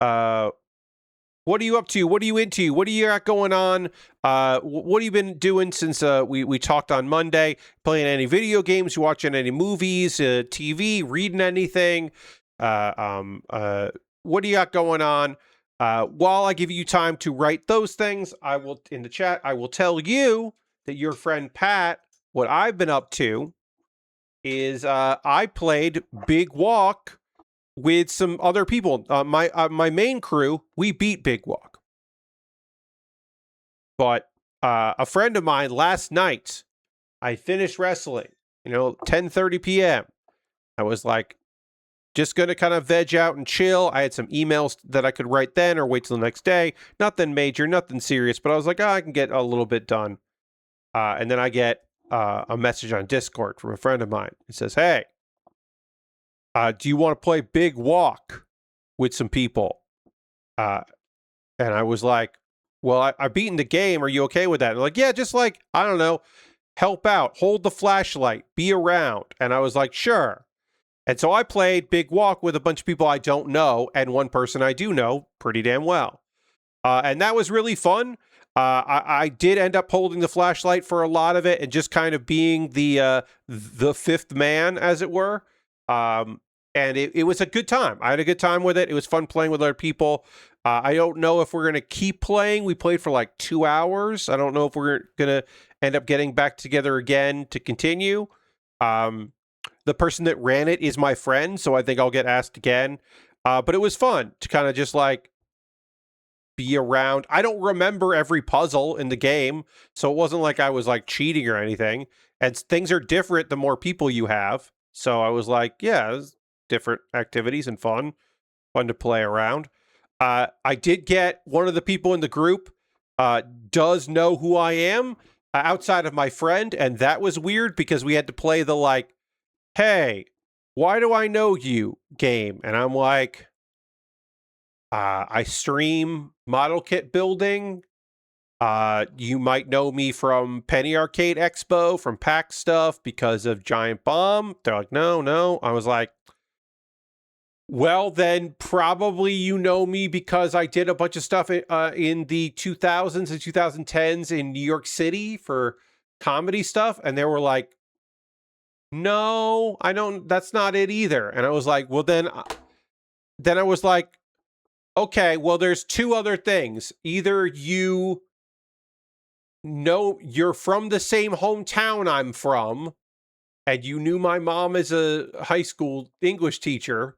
What are you up to? What are you into? What do you got going on? What have you been doing since we talked on Monday? Playing any video games? You watching any movies? TV? Reading anything? What do you got going on? While I give you time to write those things, I will in the chat. I will tell you that your friend Pat. What I've been up to is I played Big Walk with some other people. My main crew, we beat Big Walk. But a friend of mine last night, I finished wrestling, 10:30 p.m. I was like, just going to kind of veg out and chill. I had some emails that I could write then or wait till the next day. Nothing major, nothing serious, but I was like, I can get a little bit done. And then I get a message on Discord from a friend of mine. It says, hey, do you want to play Big Walk with some people? And I was like, well, I've beaten the game. Are you okay with that? And they're like, yeah, just like, I don't know, help out, hold the flashlight, be around. And I was like, sure. And so I played Big Walk with a bunch of people I don't know and one person I do know pretty damn well. And that was really fun. I did end up holding the flashlight for a lot of it and just kind of being the fifth man, as it were. And it was a good time. I had a good time with it. It was fun playing with other people. I don't know if we're going to keep playing. We played for like 2 hours. I don't know if we're going to end up getting back together again to continue. The person that ran it is my friend, so I think I'll get asked again. But it was fun to kind of just like be around. I don't remember every puzzle in the game, so it wasn't like I was like cheating or anything. And things are different the more people you have. So I was like, yeah, it was different activities and fun to play around. I did get one of the people in the group does know who I am outside of my friend, and that was weird because we had to play the like, hey, why do I know you game? And I'm like, I stream model kit building. You might know me from Penny Arcade Expo, from PAX stuff because of Giant Bomb. They're like, no. I was like, well, then probably you know me because I did a bunch of stuff in the 2000s and 2010s in New York City for comedy stuff. And they were like, no, I don't, that's not it either. And I was like, well, then I was like, okay, well, there's 2 other things. Either you know you're from the same hometown I'm from, and you knew my mom as a high school English teacher,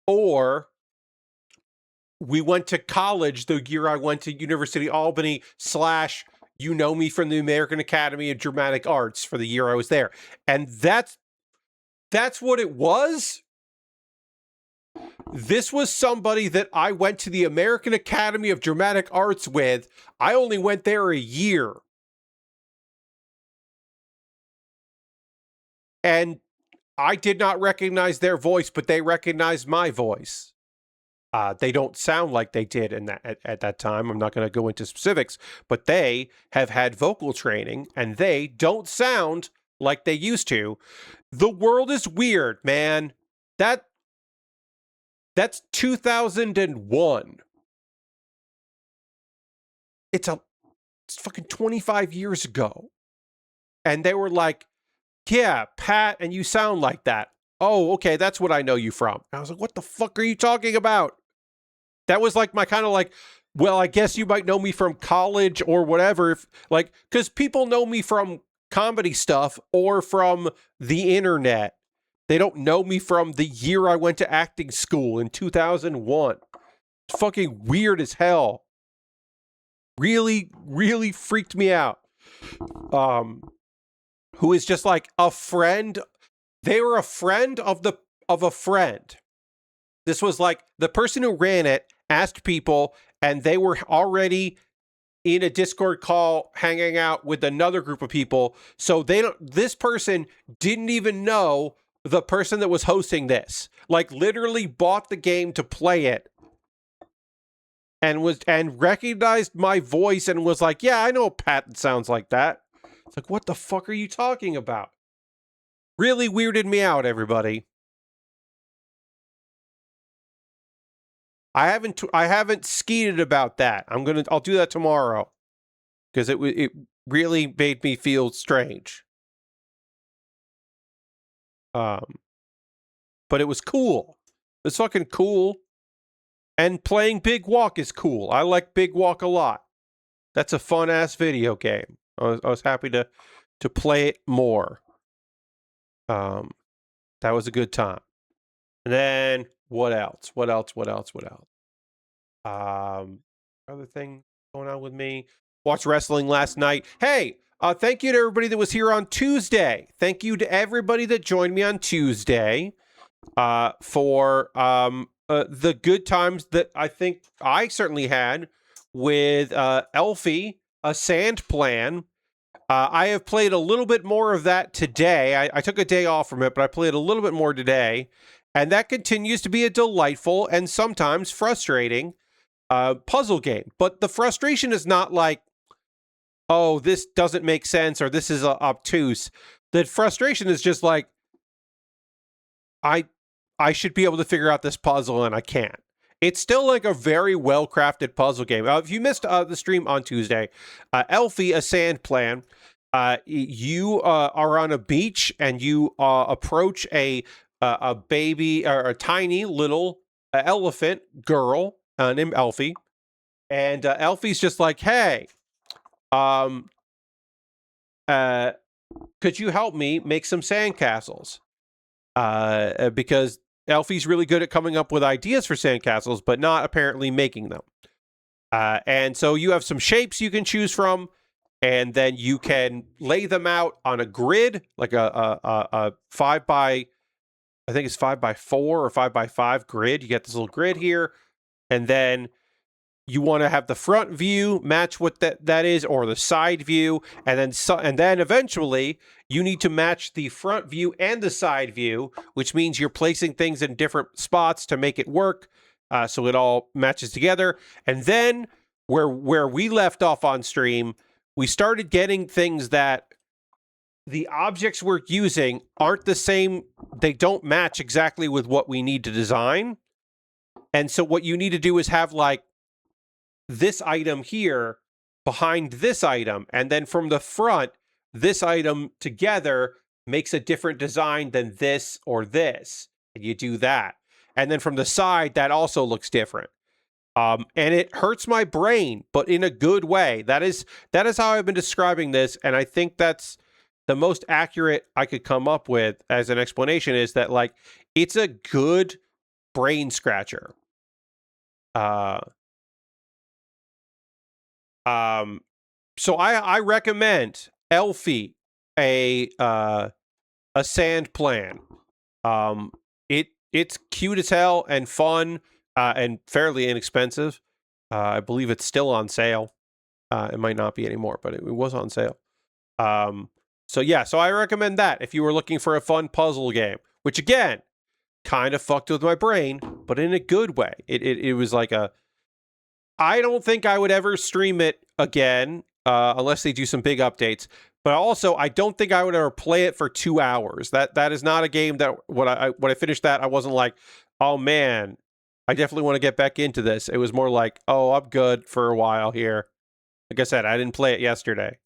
or we went to college the year I went to University of Albany / you know me from the American Academy of Dramatic Arts for the year I was there. And that's what it was. This was somebody that I went to the American Academy of Dramatic Arts with. I only went there a year. And I did not recognize their voice, but they recognized my voice. They don't sound like they did at that time. I'm not going to go into specifics, but they have had vocal training and they don't sound like they used to. The world is weird, man. That's 2001. It's fucking 25 years ago. And they were like, yeah, Pat, and you sound like that. Oh, okay, that's what I know you from. I was like, what the fuck are you talking about? That was like my kind of like, well, I guess you might know me from college or whatever. Because people know me from comedy stuff or from the internet. They don't know me from the year I went to acting school in 2001. It's fucking weird as hell. Really, really freaked me out. Who is just like a friend. They were a friend of a friend. This was like the person who ran it asked people, and they were already in a Discord call hanging out with another group of people. So this person didn't even know the person that was hosting this. Like, literally bought the game to play it and recognized my voice and was like, yeah, I know a Pat that sounds like that. It's like, what the fuck are you talking about? Really weirded me out, everybody. I haven't skeeted about that. I'll do that tomorrow, because it really made me feel strange. But it was cool. It's fucking cool. And playing Big Walk is cool. I like Big Walk a lot. That's a fun ass video game. I was happy to play it more. That was a good time. And then what else? Other thing going on with me. Watched wrestling last night. Hey, thank you to everybody that was here on Tuesday. Thank you to everybody that joined me on Tuesday for the good times that I think I certainly had with Elfie, a sand plan. I have played a little bit more of that today. I took a day off from it, but I played a little bit more today. And that continues to be a delightful and sometimes frustrating puzzle game. But the frustration is not like, oh, this doesn't make sense or this is obtuse. The frustration is just like, I should be able to figure out this puzzle and I can't. It's still like a very well-crafted puzzle game. If you missed the stream on Tuesday, Elfie, a sand plan, you are on a beach and you approach a baby or a tiny little elephant girl named Elfie. And Elfie's just like, hey, could you help me make some sandcastles? Because Elfie's really good at coming up with ideas for sandcastles, but not apparently making them. And so you have some shapes you can choose from, and then you can lay them out on a grid, like a 5x, I think it's 5x4 or 5x5 grid. You get this little grid here, and then you want to have the front view match what that is, or the side view, and then eventually you need to match the front view and the side view, which means you're placing things in different spots to make it work, so it all matches together. And then where we left off on stream, we started getting things that the objects we're using aren't the same. They don't match exactly with what we need to design. And so what you need to do is have like this item here behind this item, and then from the front, this item together makes a different design than this or this, and you do that. And then from the side, that also looks different. And it hurts my brain, but in a good way. That is how I've been describing this, and I think that's the most accurate I could come up with as an explanation, is that like it's a good brain scratcher. So I recommend Elfie, a sand plan. It's cute as hell and fun and fairly inexpensive. I believe it's still on sale. It might not be anymore, but it was on sale. So I recommend that if you were looking for a fun puzzle game, which again, kind of fucked with my brain, but in a good way. It was like I don't think I would ever stream it again unless they do some big updates. But also, I don't think I would ever play it for 2 hours. That is not a game that when I finished that, I wasn't like, oh man, I definitely want to get back into this. It was more like, oh, I'm good for a while here. Like I said, I didn't play it yesterday.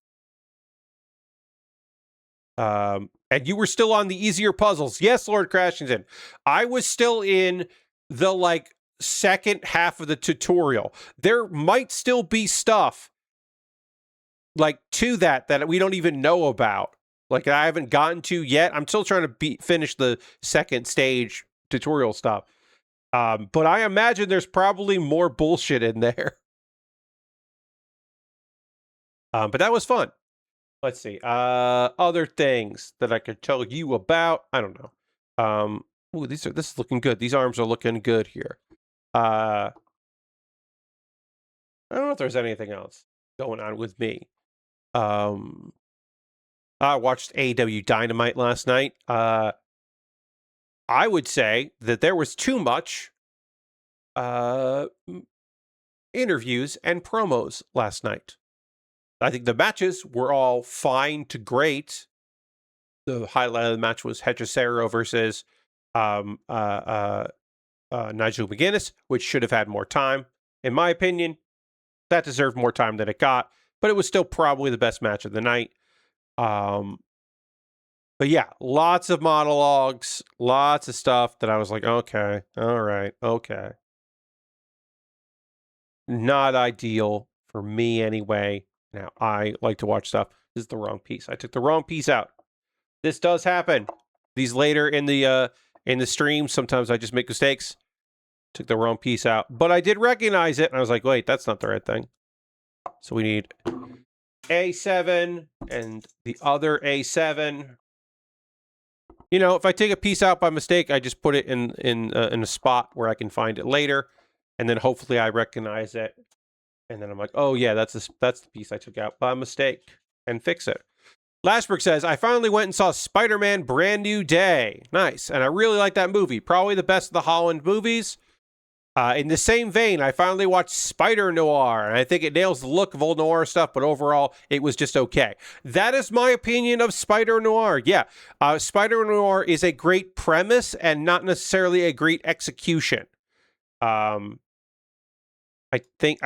And you were still on the easier puzzles. Yes, Lord Crashington. I was still in the like second half of the tutorial. There might still be stuff like to that we don't even know about. Like I haven't gotten to yet. I'm still trying to finish the second stage tutorial stuff. But I imagine there's probably more bullshit in there. But that was fun. Let's see. Other things that I could tell you about. I don't know. Ooh, this is looking good. These arms are looking good here. I don't know if there's anything else going on with me. I watched AEW Dynamite last night. I would say that there was too much interviews and promos last night. I think the matches were all fine to great. The highlight of the match was Hechicero versus Nigel McGuinness, which should have had more time. In my opinion, that deserved more time than it got, but it was still probably the best match of the night. But yeah, lots of monologues, lots of stuff that I was like, okay, all right, okay. Not ideal for me anyway. Now, I like to watch stuff. This is the wrong piece. I took the wrong piece out. This does happen. These later in the stream, sometimes I just make mistakes. Took the wrong piece out. But I did recognize it, and I was like, wait, that's not the right thing. So we need A7 and the other A7. You know, if I take a piece out by mistake, I just put it in a spot where I can find it later, and then hopefully I recognize it. And then I'm like, oh yeah, that's the piece I took out by mistake, and fix it. Lashbrook says, I finally went and saw Spider-Man Brand New Day. Nice. And I really like that movie. Probably the best of the Holland movies. In the same vein, I finally watched Spider Noir, and I think it nails the look of old noir stuff, but overall, it was just okay. That is my opinion of Spider Noir. Yeah, Spider Noir is a great premise and not necessarily a great execution. I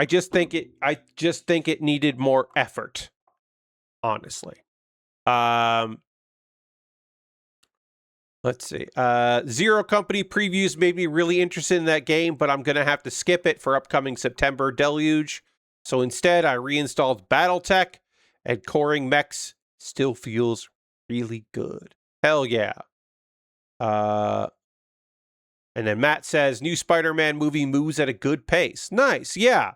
just think it needed more effort, honestly. Let's see. Zero Company previews made me really interested in that game, but I'm going to have to skip it for upcoming September Deluge. So instead, I reinstalled BattleTech, and coring mechs still feels really good. Hell yeah. And then Matt says, new Spider-Man movie moves at a good pace. Nice, yeah.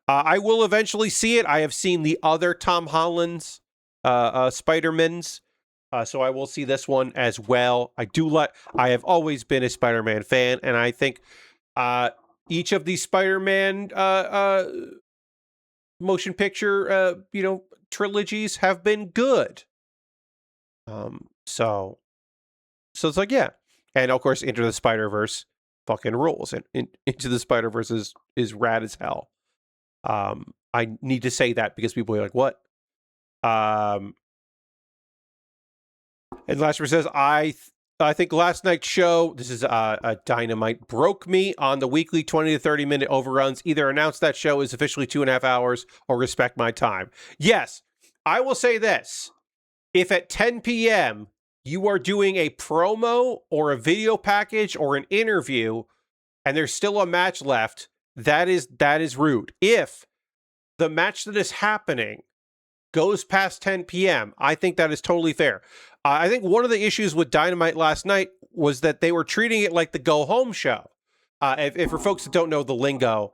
I will eventually see it. I have seen the other Tom Holland's Spider-Mans. So I will see this one as well. I have always been a Spider-Man fan, and I think each of these Spider-Man motion picture trilogies have been good. So it's like, yeah. And of course, Into the Spider-Verse fucking rules. And Into the Spider-Verse is rad as hell. I need to say that because people are like, what? And Lasher says, I think last night's show, this is a Dynamite, broke me on the weekly 20 to 30 minute overruns. Either announce that show is officially 2.5 hours or respect my time. Yes, I will say this. If at 10 p.m. you are doing a promo or a video package or an interview and there's still a match left, that is rude. If the match that is happening goes past 10 p.m., I think that is totally fair. I think one of the issues with Dynamite last night was that they were treating it like the go-home show. If for folks that don't know the lingo,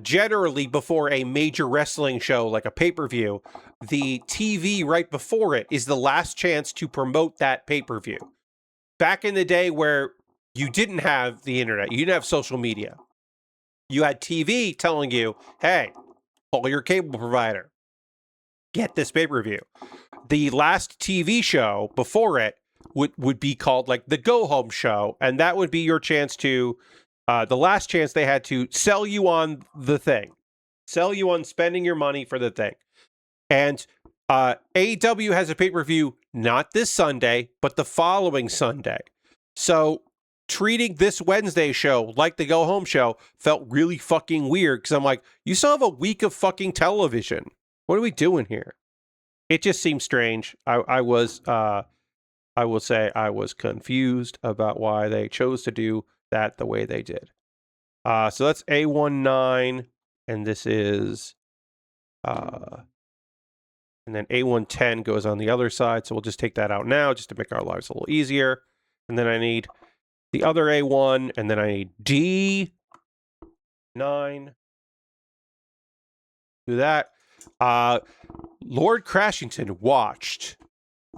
generally before a major wrestling show like a pay-per-view, the TV right before it is the last chance to promote that pay-per-view. Back in the day where you didn't have the internet, you didn't have social media, you had TV telling you, hey, call your cable provider, get this pay-per-view. The last TV show before it would be called like the go home show. And that would be your chance to, the last chance they had to sell you on the thing, sell you on spending your money for the thing. And AEW has a pay-per-view, not this Sunday, but the following Sunday. So treating this Wednesday show like the go home show felt really fucking weird. Cause I'm like, you still have a week of fucking television. What are we doing here? It just seems strange. I will say I was confused about why they chose to do that the way they did. So that's A19, and this is, and then A110 goes on the other side. So we'll just take that out now just to make our lives a little easier. And then I need the other A1, and then I need D9. Do that. Lord Crashington watched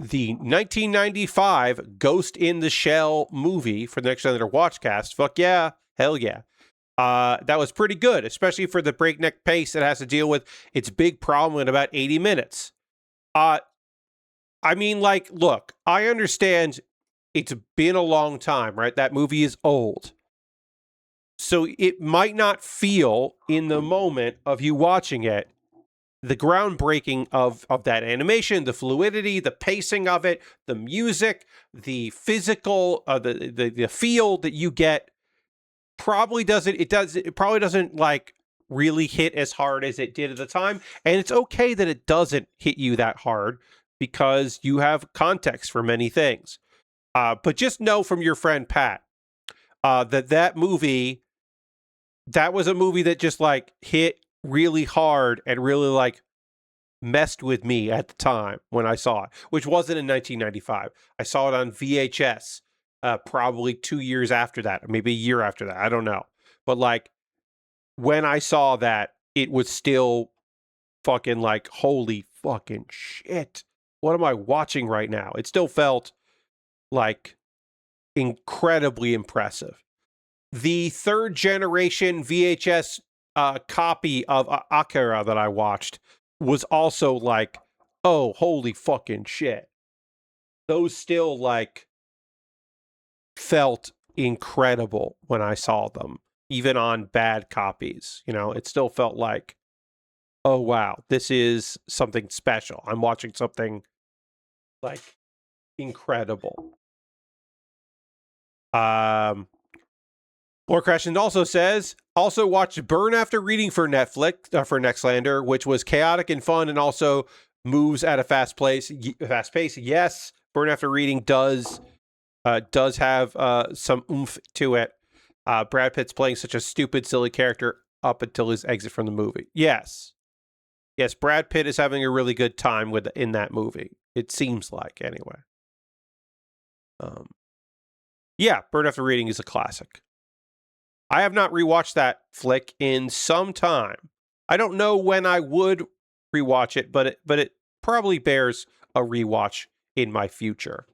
the 1995 Ghost in the Shell movie for the Next Generation Watchcast. Fuck yeah. Hell yeah. That was pretty good, especially for the breakneck pace it has to deal with its big problem in about 80 minutes. I mean, like, look, I understand it's been a long time, right? That movie is old. So it might not feel in the moment of you watching it, the groundbreaking of that animation, the fluidity, the pacing of it, the music, the physical, the feel that you get probably doesn't, it probably doesn't like really hit as hard as it did at the time. And it's okay that it doesn't hit you that hard because you have context for many things. But just know from your friend Pat that movie, that was a movie that just like hit really hard and really like messed with me at the time when I saw it, which wasn't in 1995. I saw it on VHS probably 2 years after that, or maybe a year after that. I don't know. But like when I saw that, it was still fucking like, holy fucking shit. What am I watching right now? It still felt like incredibly impressive. The third generation VHS copy of Akira that I watched was also like, oh, holy fucking shit. Those still like felt incredible when I saw them, even on bad copies. You know, it still felt like, oh, wow, this is something special. I'm watching something like incredible. More Crescent also says, also watched Burn After Reading for Netflix, for Nextlander, which was chaotic and fun and also moves at a fast pace. Yes, Burn After Reading does have some oomph to it. Brad Pitt's playing such a stupid, silly character up until his exit from the movie. Yes, Brad Pitt is having a really good time in that movie. It seems like, anyway. Yeah, Burn After Reading is a classic. I have not rewatched that flick in some time. I don't know when I would rewatch it, but it probably bears a rewatch in my future.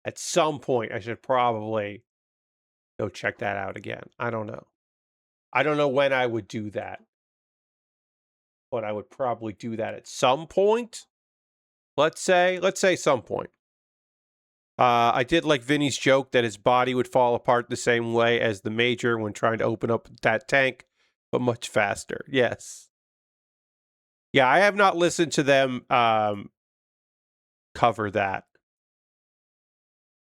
At some point, I should probably go check that out again. I don't know. I don't know when I would do that, but I would probably do that at some point. Let's say some point. I did like Vinny's joke that his body would fall apart the same way as the Major when trying to open up that tank, but much faster. Yes. Yeah, I have not listened to them cover that.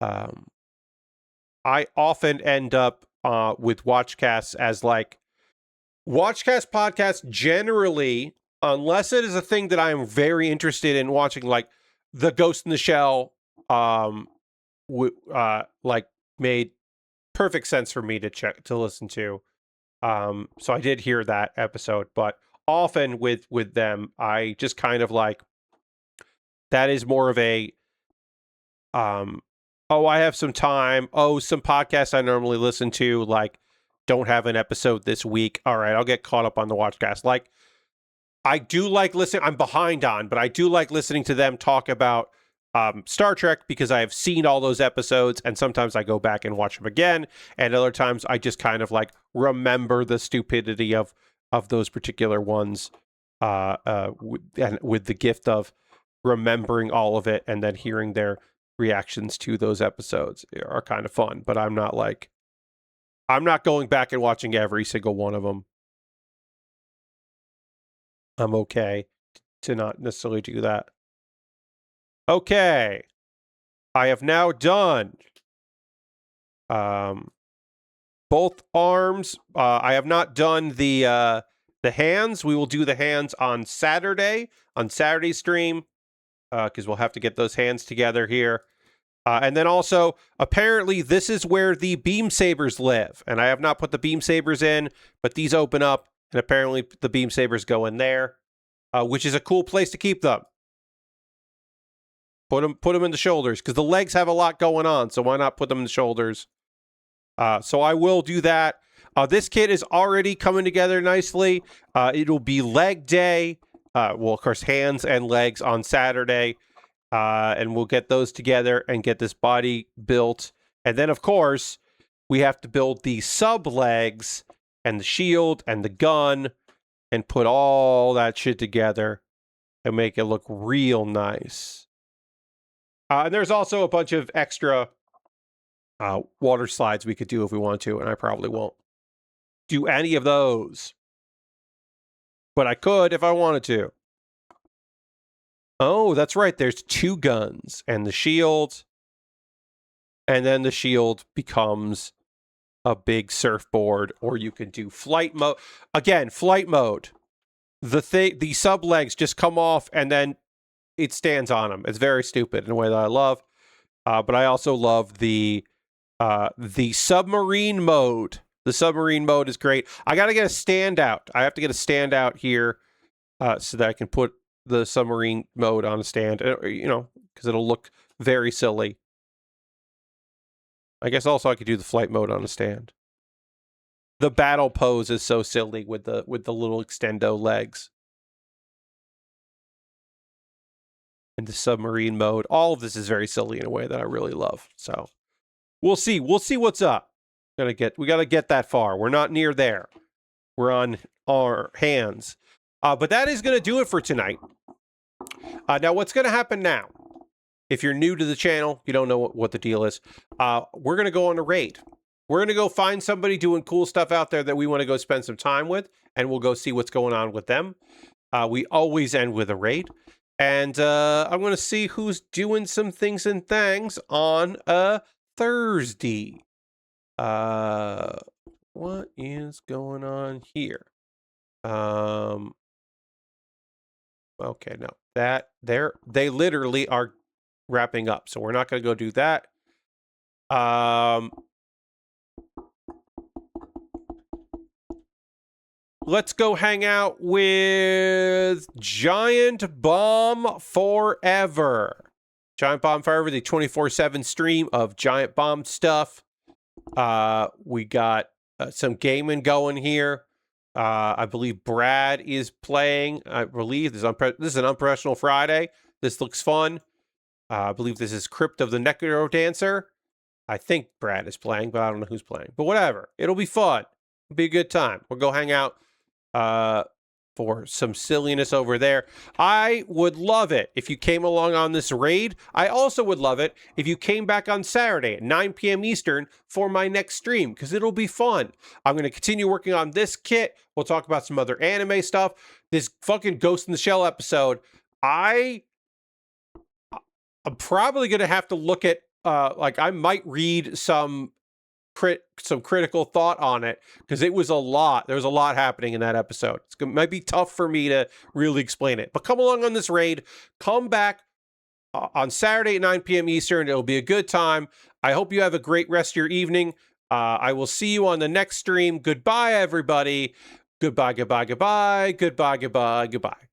I often end up with Watchcasts as like Watchcast podcasts generally, unless it is a thing that I am very interested in watching, like the Ghost in the Shell, like made perfect sense for me to listen to. So I did hear that episode, but often with them, I just kind of like, that is more of a, oh, I have some time. Oh, some podcasts I normally listen to, like, don't have an episode this week. All right, I'll get caught up on the Watchcast. Like, I do like listening. I'm behind on, but I do like listening to them talk about Star Trek because I have seen all those episodes, and sometimes I go back and watch them again, and other times I just kind of like remember the stupidity of those particular ones, and with the gift of remembering all of it and then hearing their reactions to those episodes are kind of fun. But I'm not going back and watching every single one of them. I'm okay to not necessarily do that. Okay. I have now done both arms. I have not done the hands. We will do the hands on Saturday, on Saturday's stream, because we'll have to get those hands together here. And then also, apparently, this is where the beam sabers live. And I have not put the beam sabers in, but these open up, and apparently the beam sabers go in there, which is a cool place to keep them. Put them in the shoulders, because the legs have a lot going on, so why not put them in the shoulders? So I will do that. This kit is already coming together nicely. It'll be leg day. Well, of course, hands and legs on Saturday. And we'll get those together and get this body built. And then, of course, we have to build the sub legs and the shield and the gun and put all that shit together and make it look real nice. And there's also a bunch of extra water slides we could do if we want to, and I probably won't do any of those. But I could if I wanted to. Oh, that's right. There's 2 guns and the shield. And then the shield becomes a big surfboard, or you can do flight mode. Again, flight mode. The sub legs just come off and then it stands on them. It's very stupid in a way that I love. But I also love the submarine mode. The submarine mode is great. I got to get a standout. I have to get a standout here so that I can put the submarine mode on a stand, because it'll look very silly. I guess also I could do the flight mode on a stand. The battle pose is so silly with the little extendo legs. And the submarine mode. All of this is very silly in a way that I really love. So we'll see. We'll see what's up. We gotta get that far. We're not near there. We're on our hands. But that is gonna do it for tonight. Now what's gonna happen now? If you're new to the channel, you don't know what the deal is. We're gonna go on a raid. We're gonna go find somebody doing cool stuff out there that we want to go spend some time with, and we'll go see what's going on with them. We always end with a raid. And I'm going to see who's doing some things and things on a Thursday. What is going on here? Okay, no. They literally are wrapping up, so we're not going to go do that. Let's go hang out with Giant Bomb Forever. Giant Bomb Forever, the 24/7 stream of Giant Bomb stuff. We got some gaming going here. I believe Brad is playing. I believe this is an Unprofessional Friday. This looks fun. I believe this is Crypt of the Necro Dancer. I think Brad is playing, but I don't know who's playing. But whatever. It'll be fun. It'll be a good time. We'll go hang out for some silliness over there. I would love it if you came along on this raid. I also would love it if you came back on Saturday at 9 p.m. Eastern for my next stream, because it'll be fun. I'm going to continue working on this kit. We'll talk about some other anime stuff. This fucking Ghost in the Shell episode, I'm probably going to have to look at, I might read some critical thought on it, because it was a lot. There was a lot happening in that episode. It might be tough for me to really explain it, but come along on this raid. Come back on Saturday at 9 p.m. Eastern. It'll be a good time. I hope you have a great rest of your evening. I will see you on the next stream. Goodbye, everybody. Goodbye, goodbye, goodbye. Goodbye, goodbye, goodbye. Goodbye.